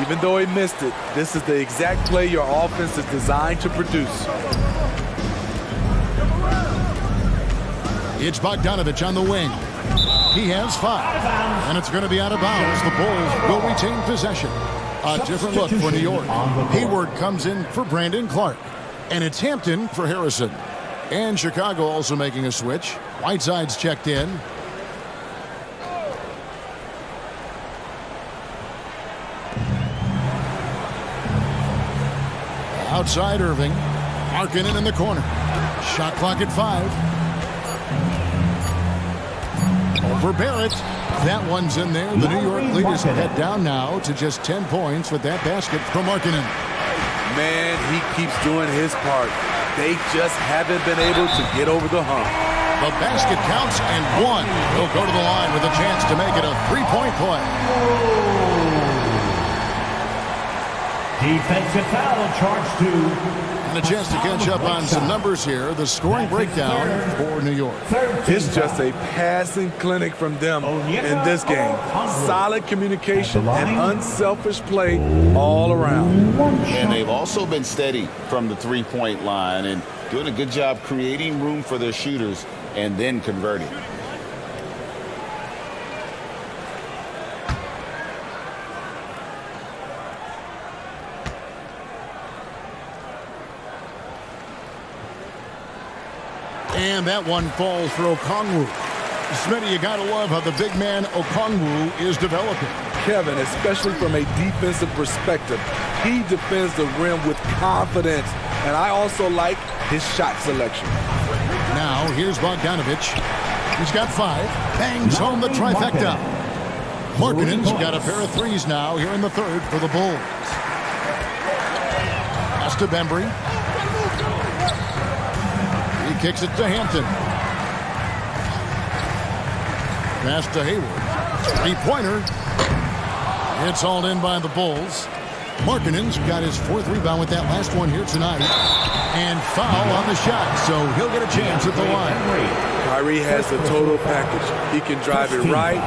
Even though he missed it, this is the exact play your offense is designed to produce. It's Bogdanovic on the wing. He has 5, and it's going to be out of bounds. The Bulls will retain possession. A different look for New York. Hayward comes in for Brandon Clark, and it's Hampton for Harrison. And Chicago also making a switch. Whiteside's checked in. Outside Irving. Markkanen in the corner. Shot clock at 5. Over Barrett. That one's in there. The New York leaders head down now to just 10 points with that basket from Markkanen. Man, he keeps doing his part. They just haven't been able to get over the hump. The basket counts and 1. He'll go to the line with a chance to make it a 3-point play. Defensive foul charge 2. And a chance to catch up on some numbers here. The scoring breakdown for New York. It's just a passing clinic from them in this game. Solid communication and unselfish play all around. And they've also been steady from the three-point line and doing a good job creating room for their shooters and then converting. And that one falls for Okongwu. Smitty, you gotta love how the big man Okongwu is developing. Kevin, especially from a defensive perspective, he defends the rim with confidence. And I also like his shot selection. Now, here's Bogdanovich. He's got 5. Bangs home the trifecta. Markkanen's got a pair of threes now here in the third for the Bulls. Pass to Bembry. He kicks it to Hampton. Pass to Hayward. 3-pointer. It's all in by the Bulls. Markkanen's got his 4th rebound with that last one here tonight. And foul on the shot, so he'll get a chance at the line. Kyrie has the total package. He can drive it right,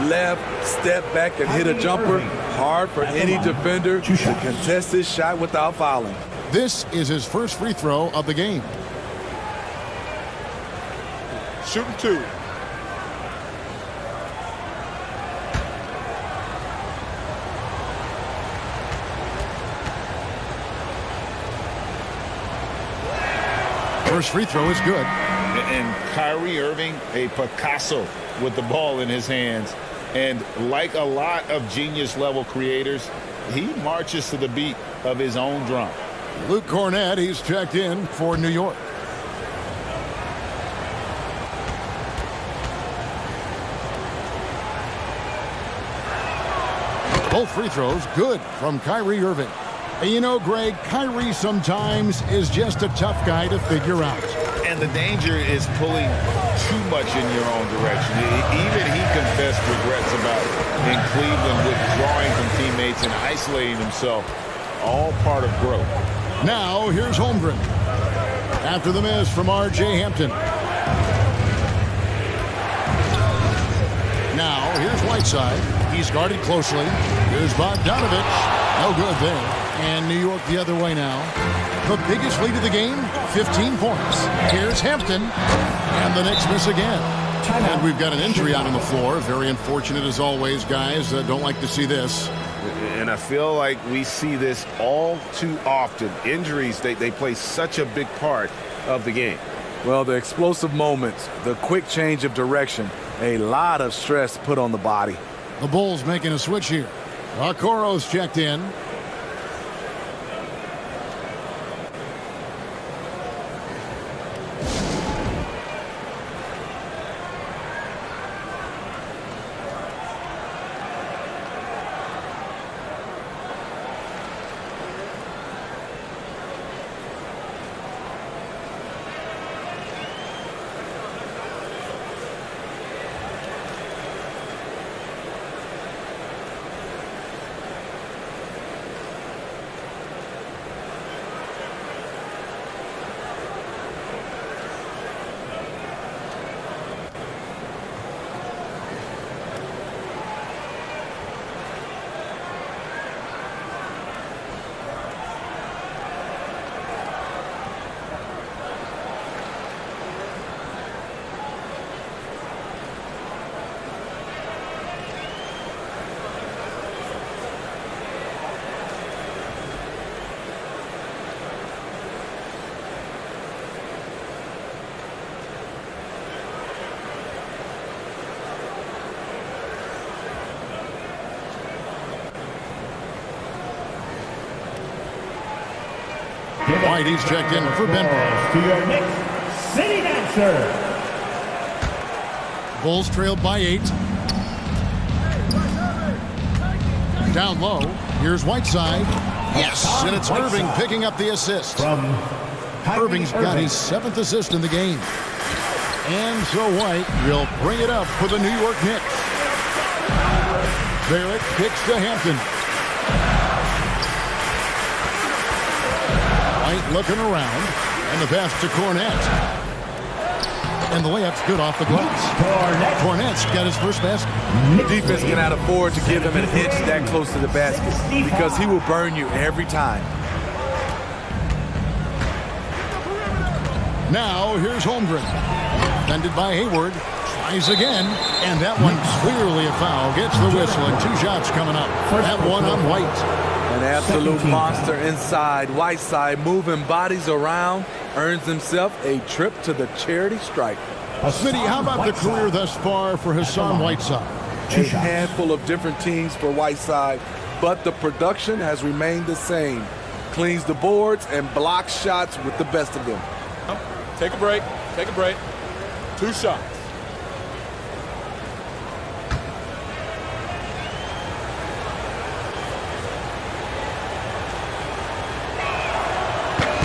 left, step back, and hit a jumper. Hard for any defender to contest this shot without fouling. This is his first free throw of the game. Shooting 2. First free throw is good. And Kyrie Irving, a Picasso with the ball in his hands. And like a lot of genius-level creators, he marches to the beat of his own drum. Luke Cornett, he's checked in for New York. Both free throws good from Kyrie Irving. And you know, Greg, Kyrie sometimes is just a tough guy to figure out. And the danger is pulling too much in your own direction. Even he confessed regrets about it in Cleveland, withdrawing from teammates and isolating himself. All part of growth. Now, here's Holmgren. After the miss from R.J. Hampton. Now, here's Whiteside. He's guarded closely. Here's Bogdanovich. No good there. And New York the other way now. The biggest lead of the game, 15 points. Here's Hampton. And the Knicks miss again. And we've got an injury out on the floor. Very unfortunate as always, guys. Don't like to see this. And I feel like we see this all too often. Injuries, they play such a big part of the game. Well, the explosive moments, the quick change of direction, a lot of stress put on the body. The Bulls making a switch here. Okoro's checked in. White, he's checked in for Benbrook. To your Knicks City Dancer. Bulls trailed by 8. Down low. Here's Whiteside. Yes, and it's Irving picking up the assist. Irving's got his 7th assist in the game. And so White will bring it up for the New York Knicks. Barrett kicks to Hampton. White looking around, and the pass to Cornett. And the layup's good off the glass. Cornett's got his first basket. Defense cannot afford to give him an inch that close to the basket because he will burn you every time. Now here's Holmgren. Defended by Hayward. Tries again. And that one's clearly a foul. Gets the whistle and 2 shots coming up. That one on White. An absolute monster inside. Whiteside moving bodies around. Earns himself a trip to the charity stripe. Smitty, how about the career thus far for Hassan Whiteside? A handful of different teams for Whiteside, but the production has remained the same. Cleans the boards and blocks shots with the best of them. Take a break. Take a break. 2 shots.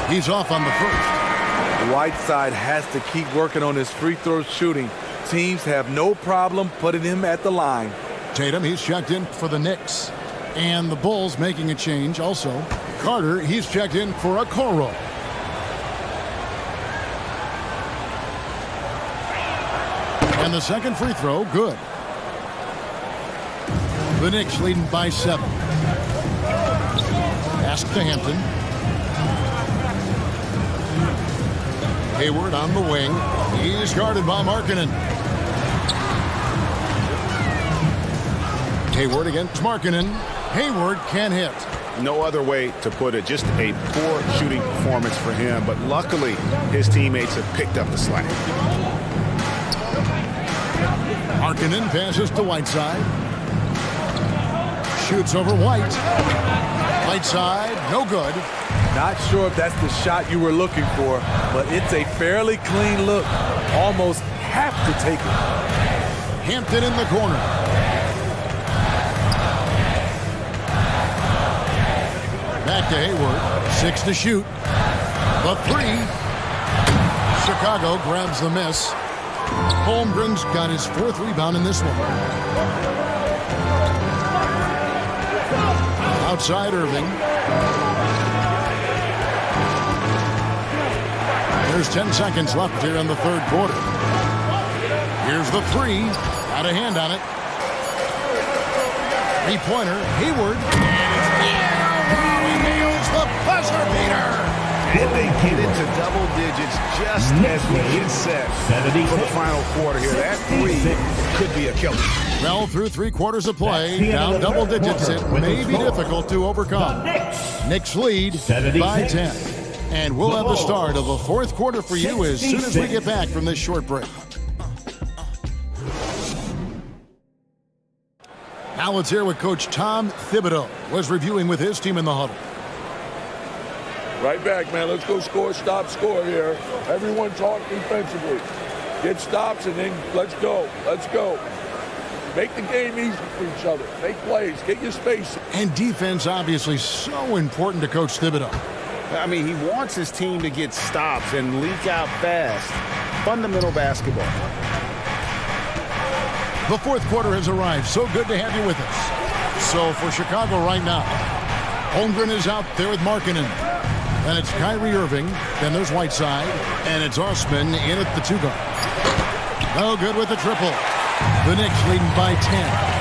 He's off on the first. Whiteside has to keep working on his free throw shooting. Teams have no problem putting him at the line. Tatum, he's checked in for the Knicks. And the Bulls making a change also. Carter, he's checked in for a Okoro. And the second free throw, good. The Knicks leading by 7. Pass to Hampton. Hayward on the wing. He's guarded by Markkanen. Hayward against Markkanen. Hayward can hit. No other way to put it. Just a poor shooting performance for him. But luckily, his teammates have picked up the slack. Markkanen passes to Whiteside. Shoots over White. Whiteside, no good. Not sure if that's the shot you were looking for, but it's a fairly clean look. Almost have to take it. Hampton in the corner. Back to Hayward. 6 to shoot. The 3. Chicago grabs the miss. Holmgren's got his 4th rebound in this one. Outside Irving. There's 10 seconds left here in the 3rd quarter. Here's the 3. Got a hand on it. 3-pointer. Hayward. He nails the buzzer beater. And they get into double digits just as we get set for the final quarter here. That 3 could be a killer. Well, through 3 quarters of play, down double digits, it may be difficult to overcome. Knicks lead by 10. And we'll have the start of the 4th quarter for you as soon as we get back from this short break. Now let's hear what Coach Tom Thibodeau was reviewing with his team in the huddle. Right back, man. Let's go score, stop, score here. Everyone talk defensively. Get stops and then let's go. Let's go. Make the game easy for each other. Make plays. Get your space. And defense obviously so important to Coach Thibodeau. I mean, he wants his team to get stops and leak out fast. Fundamental basketball. The 4th quarter has arrived. So good to have you with us. So for Chicago right now, Holmgren is out there with Markkanen. Then it's Kyrie Irving. Then there's Whiteside. And it's Osman in at the 2-guard. No good with the triple. The Knicks leading by 10.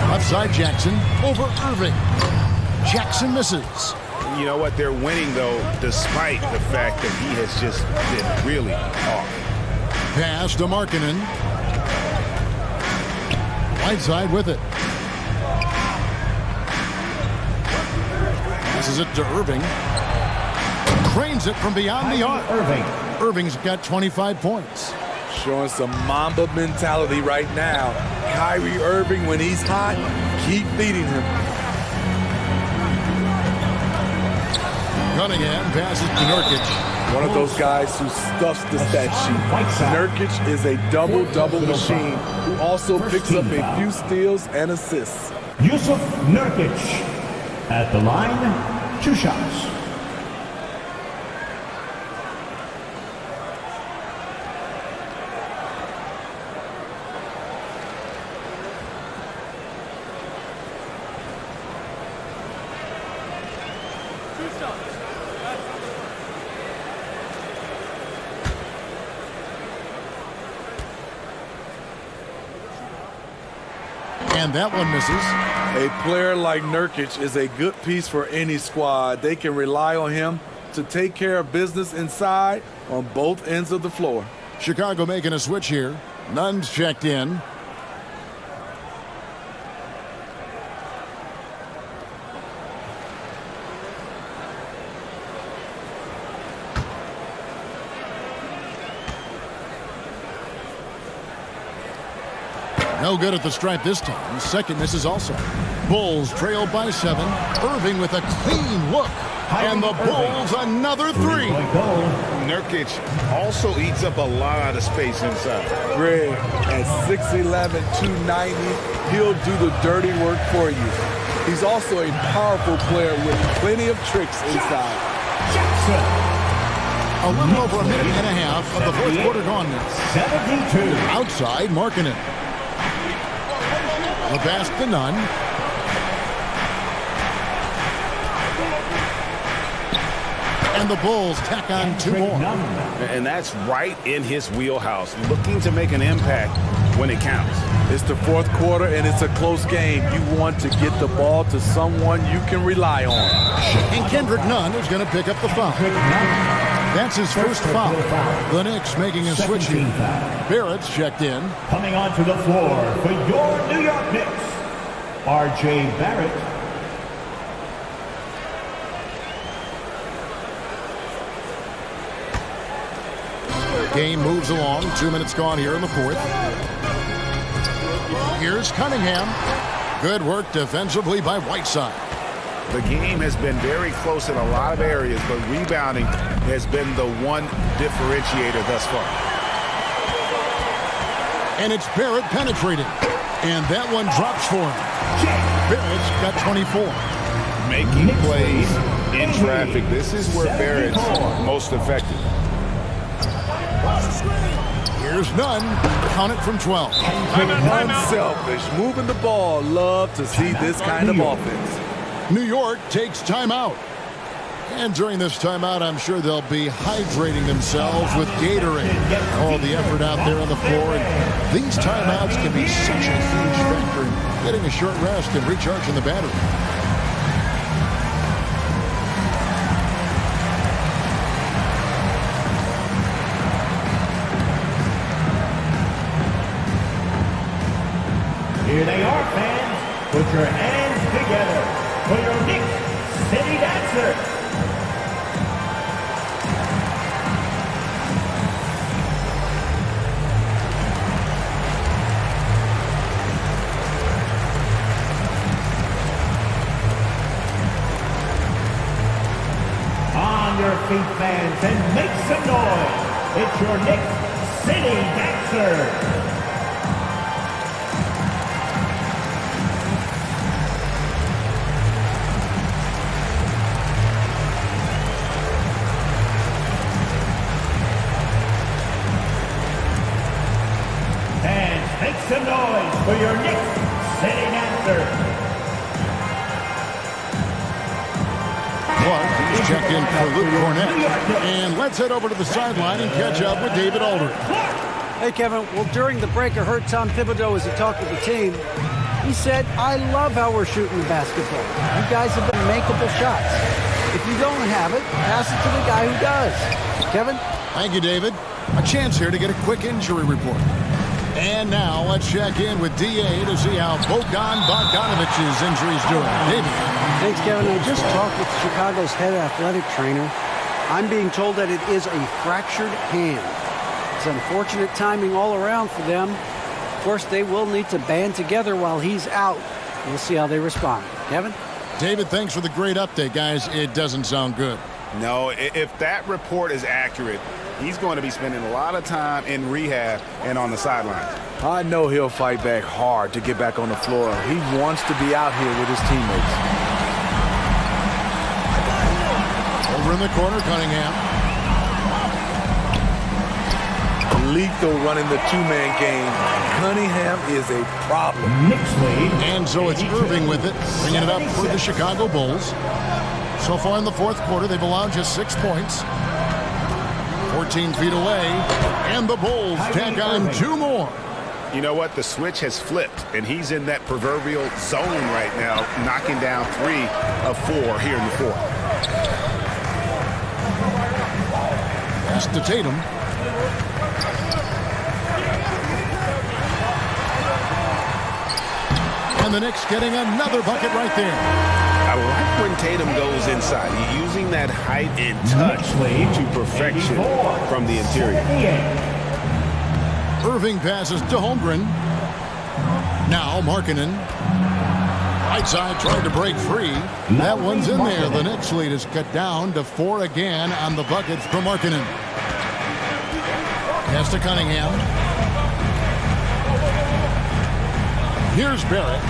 Left side Jackson over Irving. Jackson misses. You know what? They're winning, though, despite the fact that he has just been really off. Pass to Markkanen. Whiteside with it. Passes it to Irving. Cranes it from beyond the arc. Irving's got 25 points. Showing some Mamba mentality right now. Kyrie Irving, when he's hot, keep feeding him. Cunningham passes to Nurkic. One of those guys who stuffs the stat sheet. Nurkic is a double-double machine who also picks up a few steals and assists. Yusuf Nurkic at the line, 2 shots. And that one misses. A player like Nurkic is a good piece for any squad. They can rely on him to take care of business inside on both ends of the floor. Chicago making a switch here. Nunn's checked in. No good at the stripe this time. Second misses also. Bulls trail by 7. Irving with a clean look. And the Bulls another 3. Nurkic also eats up a lot of space inside. Greg, at 6'11", 290, he'll do the dirty work for you. He's also a powerful player with plenty of tricks inside. A little over a minute and a half of the fourth quarter gone now. 72. Outside, Markkanen. The pass to Nunn. And the Bulls tack on 2 more. And that's right in his wheelhouse, looking to make an impact when it counts. It's the fourth quarter, and it's a close game. You want to get the ball to someone you can rely on. And Kendrick Nunn is going to pick up the foul. That's his first foul. The Knicks making a switch here. Barrett's checked in. Coming onto the floor for your New York Knicks, R.J. Barrett. Game moves along. 2 minutes gone here in the fourth. Here's Cunningham. Good work defensively by Whiteside. The game has been very close in a lot of areas, but rebounding has been the one differentiator thus far. And it's Barrett penetrating. And that one drops for him. Barrett's got 24. Making plays in traffic. This is where Barrett's most effective. Here's Nunn. Count it from 12. Unselfish. Moving the ball. Love to see this kind of offense. New York takes timeout. And during this timeout, I'm sure they'll be hydrating themselves with Gatorade. All the effort out there on the floor. And these timeouts can be such a huge factor in getting a short rest and recharging the battery. Here they are, fans. Put your hands together for your Knicks City Dancer. On your feet, fans, and make some noise. It's your Knicks City Dancer. Make some noise for your Knicks City Dancer. Clark is checked in for Luke Cornett. And let's head over to the sideline and catch up with David Aldridge. Hey, Kevin. Well, during the break, I heard Tom Thibodeau as he talked with the team. He said, I love how we're shooting the basketball. You guys have been makeable shots. If you don't have it, pass it to the guy who does. Kevin? Thank you, David. A chance here to get a quick injury report. And now let's check in with DA to see how Bogdan Bogdanovic's injury is doing. David. Thanks, Kevin. I just talked with Chicago's head athletic trainer. I'm being told that it is a fractured hand. It's unfortunate timing all around for them. Of course, they will need to band together while he's out. We'll see how they respond. Kevin? David, thanks for the great update, guys. It doesn't sound good. No, if that report is accurate, he's going to be spending a lot of time in rehab and on the sidelines. I know he'll fight back hard to get back on the floor. He wants to be out here with his teammates. Over in the corner, Cunningham. Lethal running the two-man game. Cunningham is a problem. And so it's Irving with it, bringing it up for the Chicago Bulls. So far in the fourth quarter, they've allowed just 6 points. 14 feet away, and the Bulls tack on 2 more. You know what? The switch has flipped, and he's in that proverbial zone right now, knocking down 3 of 4 here in the fourth. Pass to Tatum. And the Knicks getting another bucket right there. I like when Tatum goes inside. He's using that height and touch to perfection from the interior. Irving passes to Holmgren. Now Markkanen. Right side trying to break free. That one's in there. The Knicks lead is cut down to 4 again on the buckets for Markkanen. Pass to Cunningham. Here's Barrett.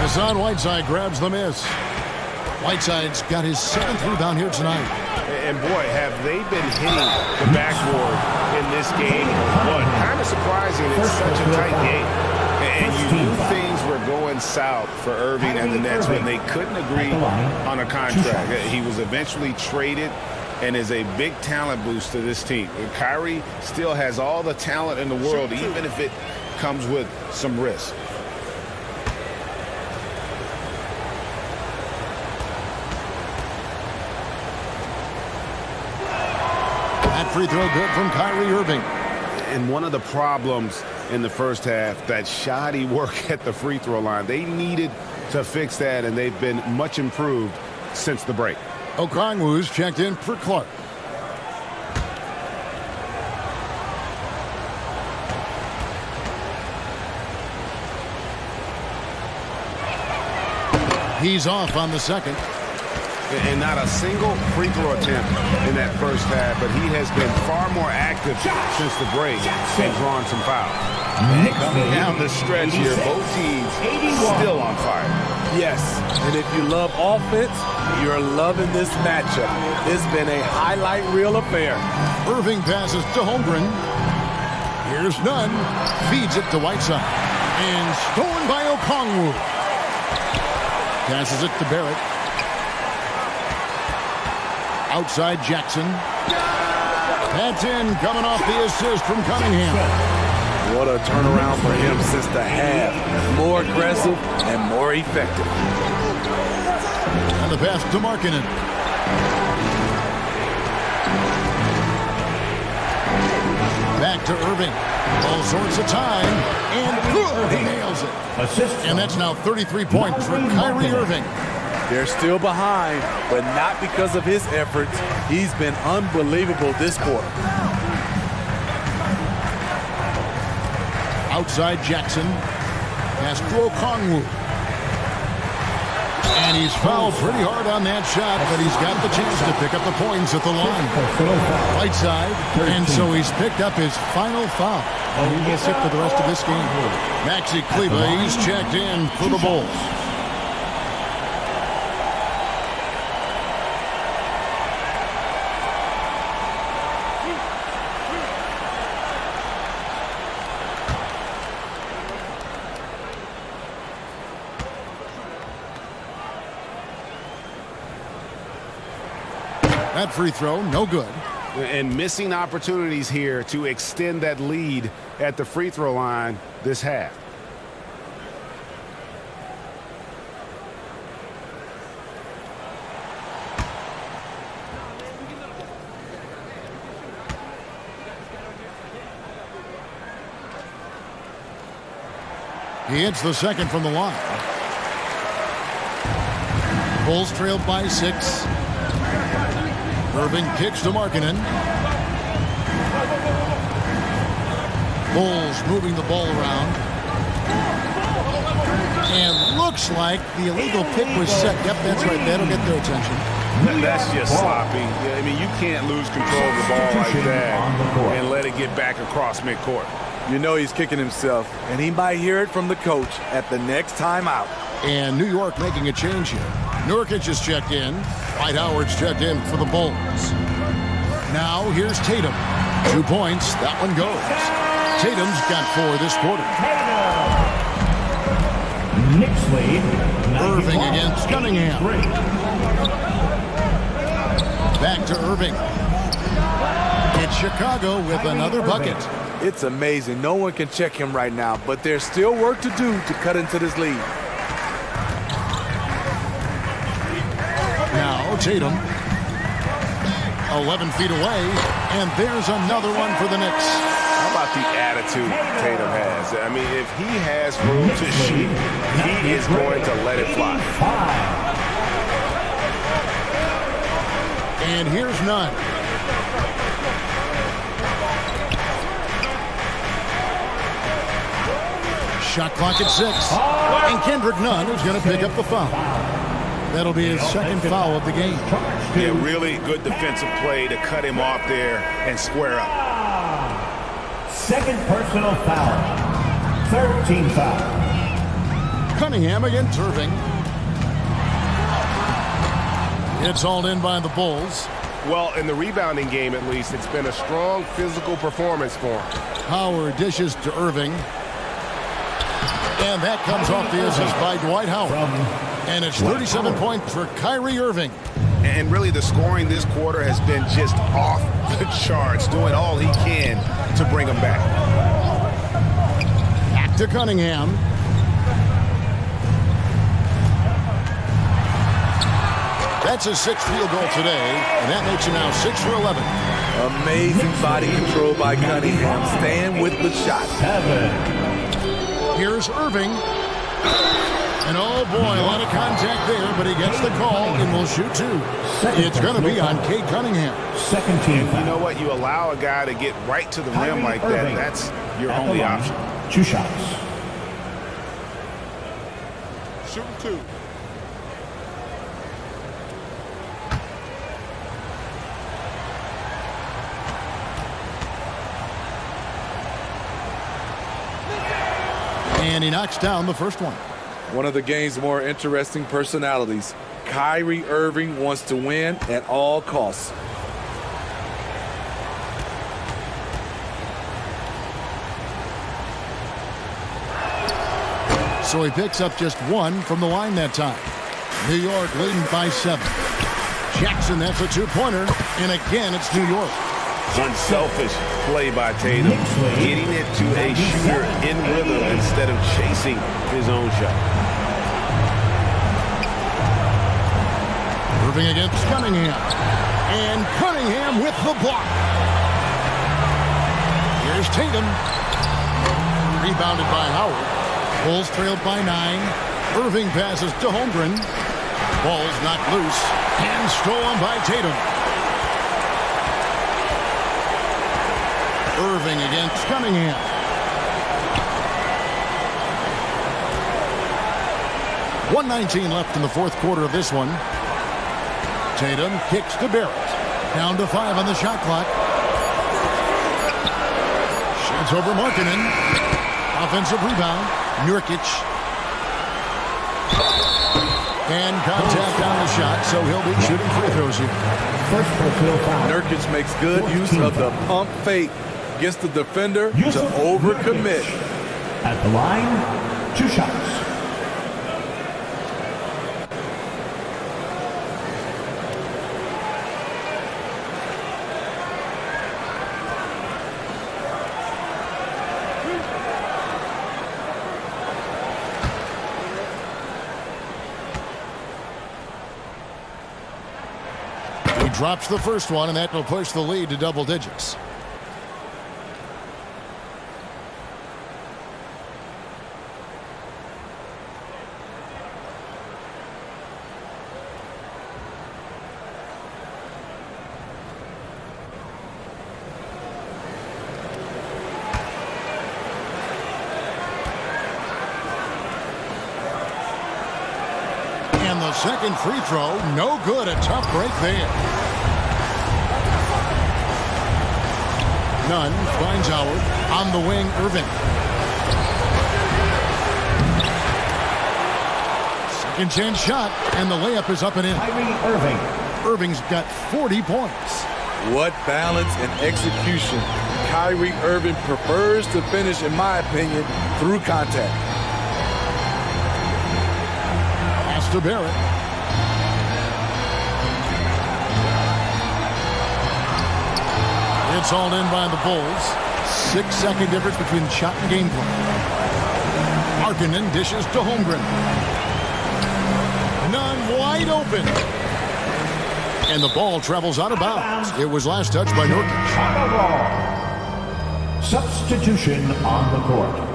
Hassan Whiteside grabs the miss. Whiteside's got his 7th rebound here tonight. And boy, have they been hitting the backboard in this game. What? Kind of surprising. It's such a tight game. And you knew things were going south for Irving and the Nets when they couldn't agree on a contract. He was eventually traded and is a big talent boost to this team. Kyrie still has all the talent in the world, even if it comes with some risk. Free throw good from Kyrie Irving. And one of the problems in the first half, that shoddy work at the free throw line. They needed to fix that, and they've been much improved since the break. Okongwu's checked in for Clark. He's off on the second. And not a single free throw attempt in that first half, but he has been far more active since the break and drawn some fouls. Coming down the stretch here, both teams still on fire. Yes, and if you love offense, you're loving this matchup. It's been a highlight reel affair. Irving passes to Holmgren. Here's none. Feeds it to Whiteside. And stolen by Okongwu. Passes it to Barrett. Outside Jackson. That's in, coming off the assist from Cunningham. What a turnaround for him since the half. More aggressive and more effective. And the pass to Markkanen. Back to Irving. All sorts of time. And he nails it. And that's now 33 points for Kyrie Irving. They're still behind, but not because of his efforts. He's been unbelievable this quarter. Outside Jackson. Pass to Okongwu. And he's fouled pretty hard on that shot, but he's got the chance to pick up the points at the line. Right side. And so he's picked up his final foul. And he will sit for the rest of this game. Maxi Kleber, he's checked in for the Bulls. That free throw, no good. And missing opportunities here to extend that lead at the free throw line this half. He hits the second from the line. Bulls trailed by 6. Irving kicks to Markkanen. Bulls moving the ball around. And looks like the illegal pick was set. Yep, that's right. That'll get their attention. That's just sloppy. I mean, you can't lose control of the ball like that and let it get back across midcourt. You know he's kicking himself, and he might hear it from the coach at the next timeout. And New York making a change here. Nurkic is checked in. Dwight Howard's checked in for the Bulls. Now here's Tatum. 2 points. That one goes. Tatum's got 4 this quarter. Knicks lead. Irving against Cunningham. Back to Irving. It's Chicago with another bucket. It's amazing. No one can check him right now, but there's still work to do to cut into this lead. Now Tatum, 11 feet away, and there's another one for the Knicks. How about the attitude Tatum has? I mean, if he has room to shoot, he is going to let it fly. And here's Nunn. Shot clock at 6. And Kendrick Nunn is going to pick up the foul. That'll be his second foul of the game. Yeah, really good defensive play to cut him off there and square up. Second personal foul. 13 foul. Cunningham against Irving. It's hauled in by the Bulls. Well, in the rebounding game, at least, it's been a strong physical performance for him. Howard dishes to Irving. And that comes off the assist by Dwight Howard. And it's 37 points for Kyrie Irving. And really the scoring this quarter has been just off the charts, doing all he can to bring them back. Back to Cunningham. That's his 6th field goal today, and that makes him now 6 for 11. Amazing body control by Cunningham, staying with the shot. Here's Irving. And oh boy, a lot of contact there, but he gets the call and will shoot 2. It's going to be on Cade Cunningham. Second team. And you know what? You allow a guy to get right to the rim like that, that's your only option. 2 shots. Shooting 2. And he knocks down the first one. One of the game's more interesting personalities. Kyrie Irving wants to win at all costs. So he picks up just 1 from the line that time. New York leading by 7. Jackson, that's a 2-pointer. And again, it's New York. Unselfish play by Tatum, getting it to a shooter in rhythm instead of chasing his own shot. Irving against Cunningham. And Cunningham with the block. Here's Tatum. Rebounded by Howard. Bulls trailed by 9. Irving passes to Holmgren. Ball's knocked loose and stolen by Tatum. Irving against Cunningham. .119 left in the fourth quarter of this one. Tatum kicks to Barrett. Down to 5 on the shot clock. Shoots over Markkanen. Offensive rebound. Nurkic. And contact on the shot, so he'll be shooting free throws here. First personal foul. Nurkic makes good use of the pump fake. Gets the defender to overcommit. At the line, 2 shots. He drops the first one, and that will push the lead to double digits. And the second free throw, no good. A tough break there. Nunn finds Howard. On the wing, Irving. Second chance shot, and the layup is up and in. Kyrie Irving. Irving's got 40 points. What balance and execution. Kyrie Irving prefers to finish, in my opinion, through contact. Pass to Barrett. It's hauled in by the Bulls. 6-second difference between shot and game plan. Markkanen dishes to Holmgren. None wide open. And the ball travels out of bounds. It was last touched by Nurkic. Substitution on the court.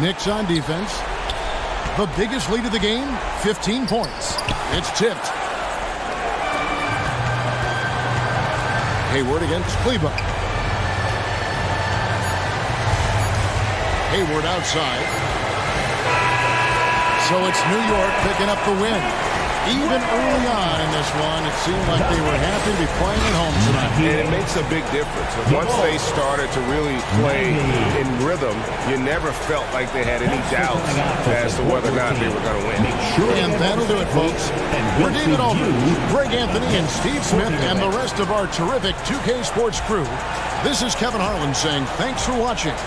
Knicks on defense. The biggest lead of the game, 15 points. It's tipped. Hayward against Kleber. Hayward outside. So it's New York picking up the win. Even early on in this one, it seemed like they were happy to be playing at home tonight. And it makes a big difference. Once they started to really play in rhythm, you never felt like they had any doubts as to whether or not they were going to win. And that'll do it, folks. For David Aldridge, Greg Anthony, and Steve Smith, and the rest of our terrific 2K Sports crew, this is Kevin Harlan saying thanks for watching.